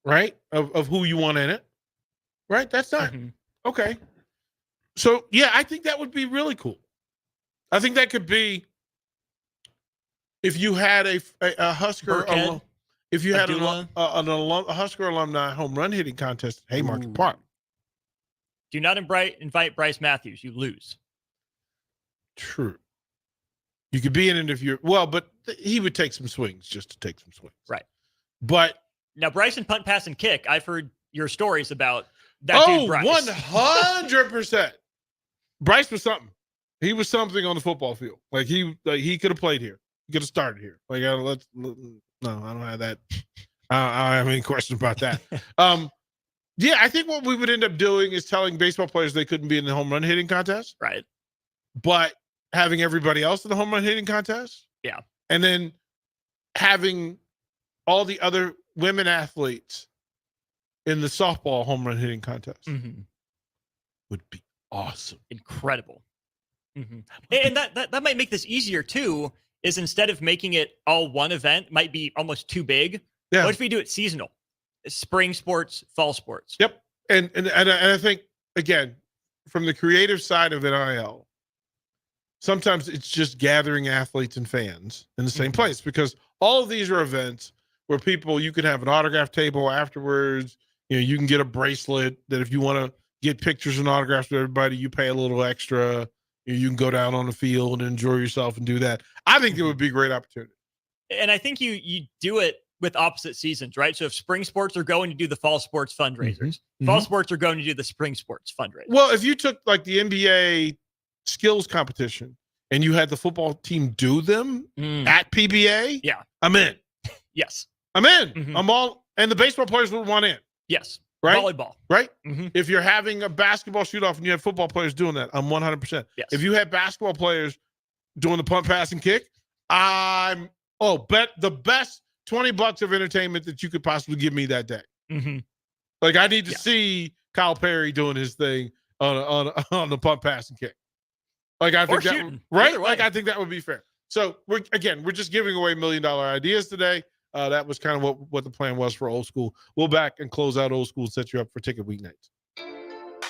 Right? Of who you want in it. Right? That's not okay. So yeah, I think that would be really cool. I think that could be, if you had a Husker if you had a Husker alumni home run hitting contest at Haymarket Park. Do not invite Bryce Matthews. You lose. True. You could be in it if you're but he would take some swings just to take some swings. Right. But now Bryson punt, pass, and kick. I've heard your stories about that dude Bryce. 100%. Bryce was something. He was something on the football field. Like he could have played here. He could have started here. Like, no, I don't have that. I don't have any questions about that. Yeah, I think what we would end up doing is telling baseball players they couldn't be in the home run hitting contest. Right. But having everybody else in the home run hitting contest. Yeah. And then having all the other women athletes in the softball home run hitting contest would be awesome. Incredible. And that might make this easier too, is instead of making it all one event, might be almost too big. Yeah. What if we do it seasonal? Spring sports, fall sports. Yep. And I think, again, from the creative side of NIL, sometimes it's just gathering athletes and fans in the same place, because all of these are events where you can have an autograph table afterwards. You can get a bracelet that if you want to get pictures and autographs with everybody, you pay a little extra. You can go down on the field and enjoy yourself and do that. I think it would be a great opportunity. And I think you do it with opposite seasons, right? So if spring sports are going to do the fall sports fundraisers, fall sports are going to do the spring sports fundraisers. Well, if you took like the NBA skills competition and you had the football team do them at PBA, yeah, I'm in. Yes. I'm in. I'm all, and the baseball players would want in. Yes. Right? Volleyball. Right? If you're having a basketball shoot-off and you have football players doing that, I'm 100%. Yes. If you have basketball players doing the punt, pass, and kick, bet the best $20 of entertainment that you could possibly give me that day. Like, I need to see Kyle Perry doing his thing on the punt, pass, and kick. Like, I think that, right? Like, I think that would be fair. So we're just giving away $1 million ideas today. That was kind of what the plan was for Old School. We'll back and close out Old School and set you up for ticket weeknights.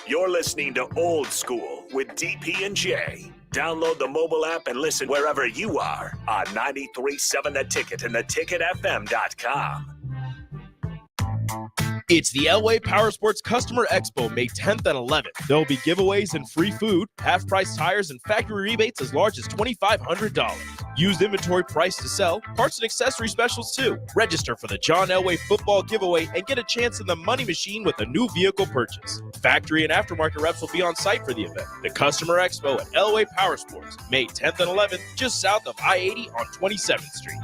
You're listening to Old School with DP and J. Download the mobile app and listen wherever you are on 93.7 The Ticket and theticketfm.com. It's the Elway Power Sports Customer Expo, May 10th and 11th. There'll be giveaways and free food, half-price tires, and factory rebates as large as $2,500. Used inventory price to sell, parts and accessory specials too. Register for the John Elway football giveaway and get a chance in the money machine with a new vehicle purchase. Factory and aftermarket reps will be on site for the event. The Customer Expo at Elway Power Sports, May 10th and 11th, just south of I-80 on 27th Street.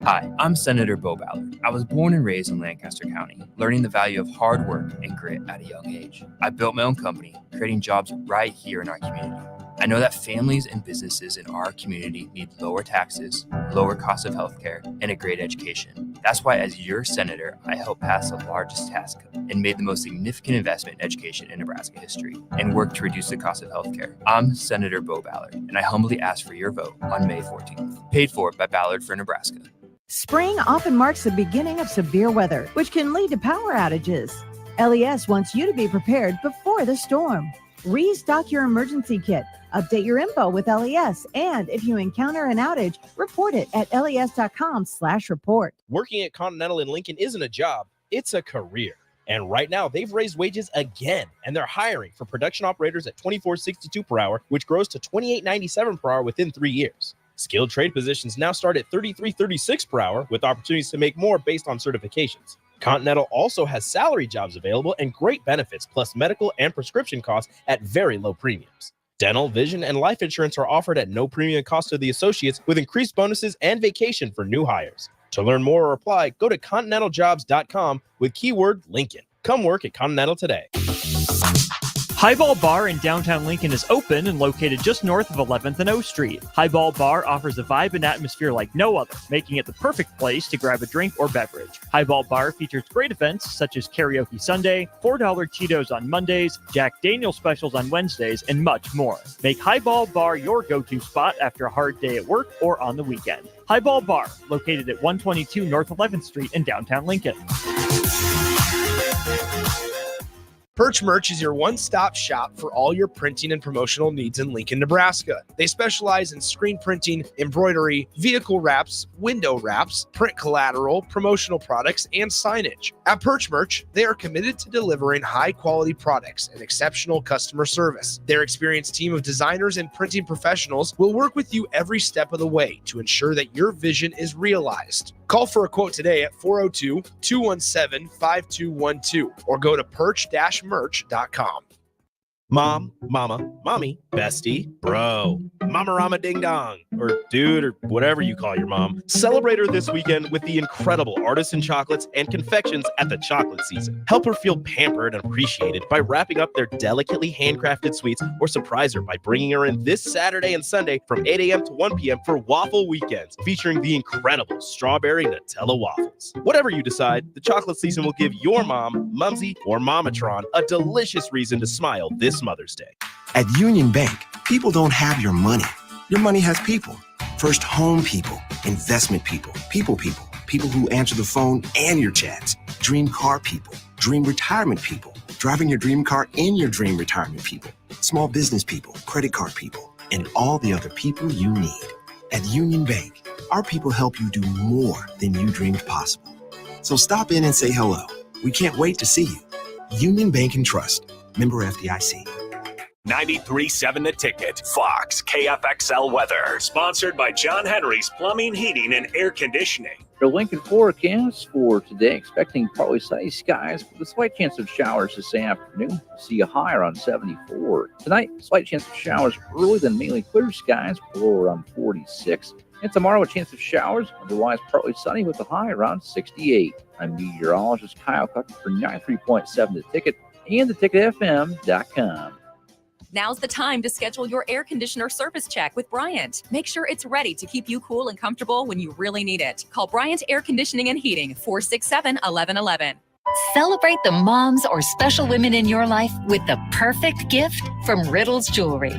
Hi, I'm Senator Bo Ballard. I was born and raised in Lancaster County, learning the value of hard work and grit at a young age. I built my own company, creating jobs right here in our community. I know that families and businesses in our community need lower taxes, lower cost of healthcare, and a great education. That's why, as your senator, I helped pass the largest tax cut and made the most significant investment in education in Nebraska history and worked to reduce the cost of healthcare. I'm Senator Bo Ballard, and I humbly ask for your vote on May 14th. Paid for by Ballard for Nebraska. Spring often marks the beginning of severe weather, which can lead to power outages. LES wants you to be prepared before the storm. Restock your emergency kit, update your info with LES, and if you encounter an outage, report it at les.com/report. Working at Continental in Lincoln isn't a job, it's a career. And right now, they've raised wages again, and they're hiring for production operators at $24.62 per hour, which grows to $28.97 per hour within 3 years. Skilled trade positions now start at $33.36 per hour, with opportunities to make more based on certifications. Continental also has salary jobs available and great benefits, plus medical and prescription costs at very low premiums. Dental, vision, and life insurance are offered at no premium cost to the associates, with increased bonuses and vacation for new hires. To learn more or apply, go to continentaljobs.com with keyword Lincoln. Come work at Continental today. Highball Bar in downtown Lincoln is open and located just north of 11th and O Street. Highball Bar offers a vibe and atmosphere like no other, making it the perfect place to grab a drink or beverage. Highball Bar features great events such as Karaoke Sunday, $4 Cheetos on Mondays, Jack Daniel's specials on Wednesdays, and much more. Make Highball Bar your go-to spot after a hard day at work or on the weekend. Highball Bar, located at 122 North 11th Street in downtown Lincoln. Perch Merch is your one-stop shop for all your printing and promotional needs in Lincoln, Nebraska. They specialize in screen printing, embroidery, vehicle wraps, window wraps, print collateral, promotional products, and signage. At Perch Merch, they are committed to delivering high-quality products and exceptional customer service. Their experienced team of designers and printing professionals will work with you every step of the way to ensure that your vision is realized. Call for a quote today at 402-217-5212 or go to perch-merch.com. Mom, mama, mommy, bestie, bro, mama rama ding dong, or dude, or whatever you call your mom. Celebrate her this weekend with the incredible artisan chocolates and confections at the chocolate season. Help her feel pampered and appreciated by wrapping up their delicately handcrafted sweets, or surprise her by bringing her in this Saturday and Sunday from 8 a.m. to 1 p.m. for waffle weekends, featuring the incredible strawberry Nutella waffles. Whatever you decide, the chocolate season will give your mom, mumsy, or mamatron a delicious reason to smile this Mother's Day. At Union Bank, people don't have your money. Your money has people. First home people, investment people, people who answer the phone and your chats, dream car people, dream retirement people, driving your dream car in your dream retirement people, small business people, credit card people, and all the other people you need. At Union Bank, our people help you do more than you dreamed possible. So stop in and say hello. We can't wait to see you. Union Bank and Trust. Member FDIC. 93.7 The Ticket. Fox KFXL weather. Sponsored by John Henry's Plumbing, Heating, and Air Conditioning. The Lincoln forecast for today, expecting partly sunny skies with a slight chance of showers this afternoon. See a high around 74. Tonight, slight chance of showers early, then mainly clear skies, below around 46. And tomorrow, a chance of showers, otherwise partly sunny with a high around 68. I'm meteorologist Kyle Cutter for 93.7 The Ticket and theticketfm.com. Now's the time to schedule your air conditioner service check with Bryant. Make sure it's ready to keep you cool and comfortable when you really need it. Call Bryant Air Conditioning and Heating, 467-1111. Celebrate the moms or special women in your life with the perfect gift from Riddles Jewelry.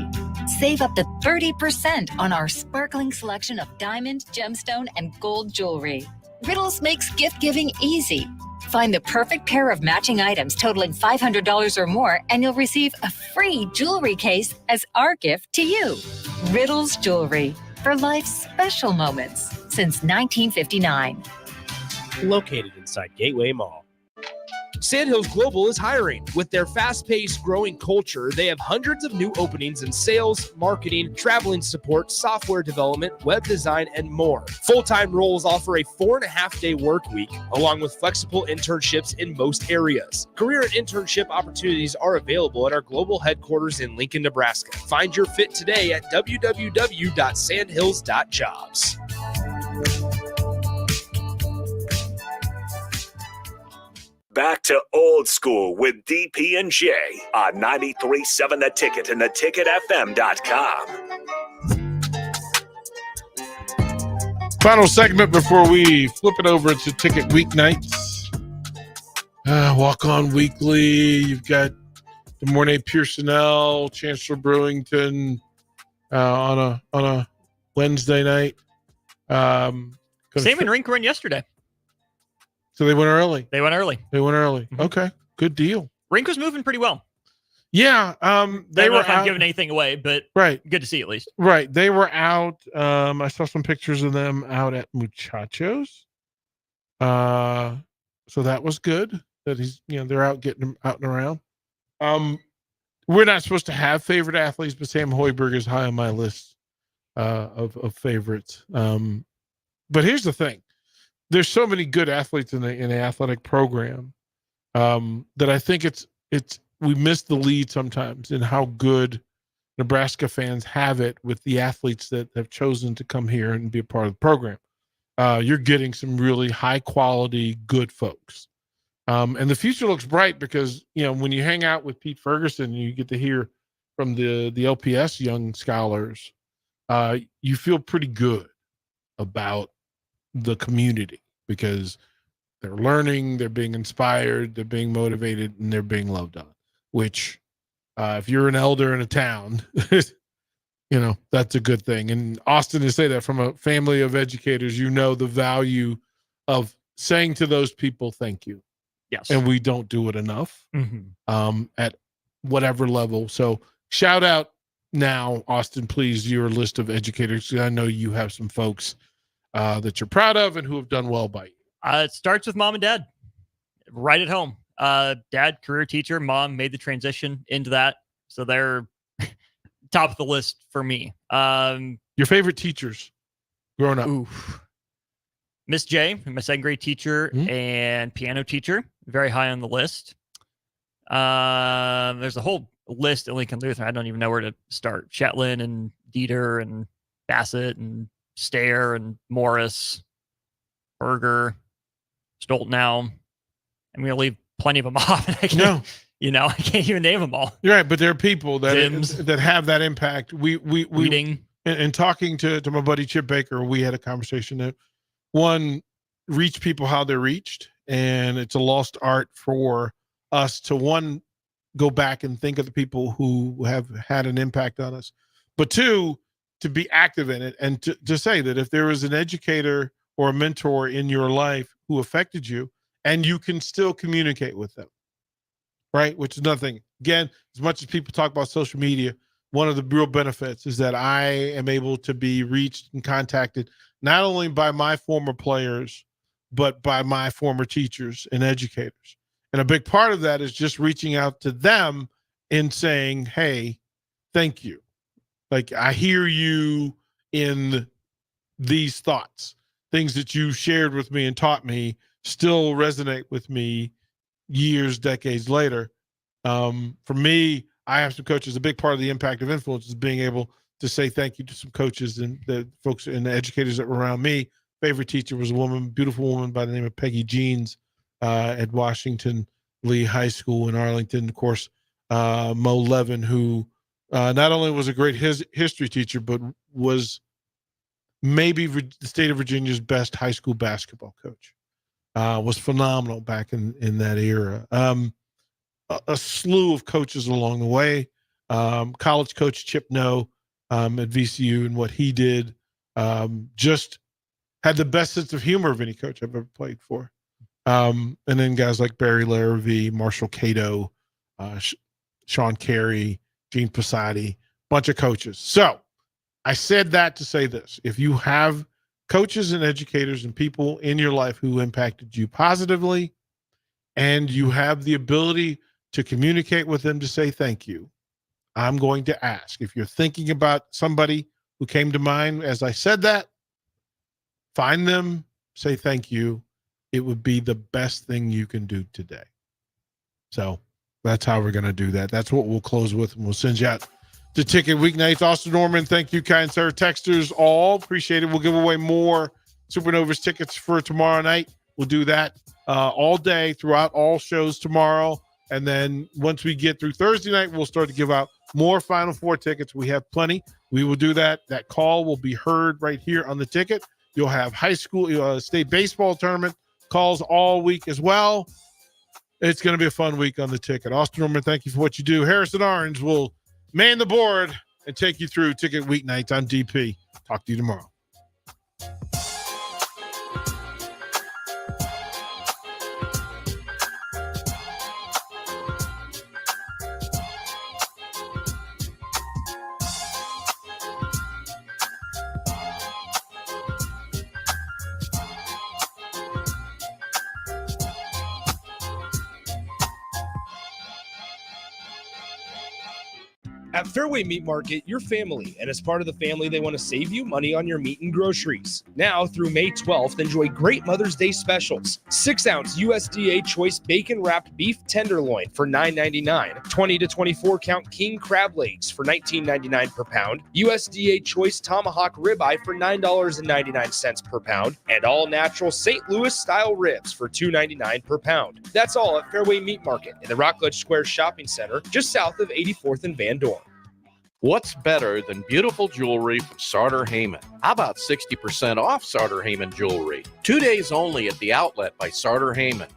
Save up to 30% on our sparkling selection of diamond, gemstone, and gold jewelry. Riddles makes gift giving easy. Find the perfect pair of matching items totaling $500 or more, and you'll receive a free jewelry case as our gift to you. Riddles Jewelry, for life's special moments since 1959. located inside Gateway Mall. Sandhills Global is hiring. With their fast-paced, growing culture, they have hundreds of new openings in sales, marketing, traveling support, software development, web design, and more. Full-time roles offer a 4.5-day work week, along with flexible internships in most areas. Career and internship opportunities are available at our global headquarters in Lincoln, Nebraska. Find your fit today at www.sandhills.jobs. Back to Old School with DP and J on 93.7 The Ticket and theticketfm.com. Final segment before we flip it over to Ticket Weeknights. Walk On Weekly. You've got DeMornay Pearsonell, Chancellor Brewington on a Wednesday night. Same in rink run yesterday. So they went early. They went early. Mm-hmm. Okay, good deal. Rink was moving pretty well. Yeah, They they I don't know were if I'm out. giving anything away, but Right. good to see at least. Right, they were out. I saw some pictures of them out at Muchachos. So that was good. That they're out getting them out and around. We're not supposed to have favorite athletes, but Sam Hoiberg is high on my list of favorites. But here's the thing: there's so many good athletes in the athletic program that I think we miss the lead sometimes in how good Nebraska fans have it with the athletes that have chosen to come here and be a part of the program. You're getting some really high quality, good folks. And the future looks bright because, when you hang out with Pete Ferguson, you get to hear from the LPS young scholars, you feel pretty good about the community because they're learning, they're being inspired, they're being motivated, and they're being loved on, which if you're an elder in a town, that's a good thing. And Austin, to say that from a family of educators, the value of saying to those people, thank you. Yes. And we don't do it enough at whatever level. So shout out now, Austin, please, your list of educators. I know you have some folks that you're proud of and who have done well by you. It starts with mom and dad right at home. Dad, career teacher, mom made the transition into that. So they're top of the list for me. Your favorite teachers growing up? Miss J, my second grade teacher and piano teacher, very high on the list. There's a whole list at Lincoln Lutheran. I don't even know where to start. Shetland and Dieter and Bassett and Stair and Morris, Berger, Stoltenow. I'm going to leave plenty of them off. I can't even name them all. You're right, but there are people that have that impact. We and talking to my buddy Chip Baker, we had a conversation that one, reach people how they're reached, and it's a lost art for us to go back and think of the people who have had an impact on us, but two, to be active in it and to say that if there was an educator or a mentor in your life who affected you and you can still communicate with them, right? Which is nothing. Again, as much as people talk about social media, one of the real benefits is that I am able to be reached and contacted not only by my former players, but by my former teachers and educators. And a big part of that is just reaching out to them and saying, hey, thank you. Like, I hear you in these thoughts, things that you shared with me and taught me still resonate with me years, decades later. For me, I have some coaches. A big part of the impact of influence is being able to say thank you to some coaches and the folks and the educators that were around me. Favorite teacher was a beautiful woman by the name of Peggy Jeans at Washington Lee High School in Arlington. Of course, Mo Levin, who not only was a great history teacher, but was maybe the state of Virginia's best high school basketball coach. Was phenomenal back in that era. A slew of coaches along the way. College coach Chip No at VCU and what he did, just had the best sense of humor of any coach I've ever played for. And then guys like Barry Larrabee, Marshall Cato, Sean Carey, Gene Passati, bunch of coaches. So I said that to say this: if you have coaches and educators and people in your life who impacted you positively, and you have the ability to communicate with them to say thank you, I'm going to ask, if you're thinking about somebody who came to mind as I said that, find them, say thank you. It would be the best thing you can do today. So that's how we're going to do that. That's what we'll close with, and we'll send you out the ticket weeknights. Austin Norman, thank you, kind sir. Texters all appreciate it. We'll give away more Supernovas tickets for tomorrow night. We'll do that all day throughout all shows tomorrow. And then once we get through Thursday night, we'll start to give out more Final Four tickets. We have plenty. We will do that. That call will be heard right here on the ticket. You'll have high school, state baseball tournament calls all week as well. It's going to be a fun week on the ticket. Austin Norman, thank you for what you do. Harrison Orange will man the board and take you through ticket weeknights. I'm DP. Talk to you tomorrow. At Fairway Meat Market, you're family, and as part of the family, they want to save you money on your meat and groceries. Now, through May 12th, enjoy great Mother's Day specials. 6-ounce USDA Choice Bacon-Wrapped Beef Tenderloin for $9.99. 20 to 24-count King Crab Legs for $19.99 per pound. USDA Choice Tomahawk Ribeye for $9.99 per pound. And all-natural St. Louis-style ribs for $2.99 per pound. That's all at Fairway Meat Market in the Rockledge Square Shopping Center, just south of 84th and Van Dorn. What's better than beautiful jewelry from Sartor Heyman? How about 60% off Sartor Heyman jewelry? 2 days only at the outlet by Sartor Heyman.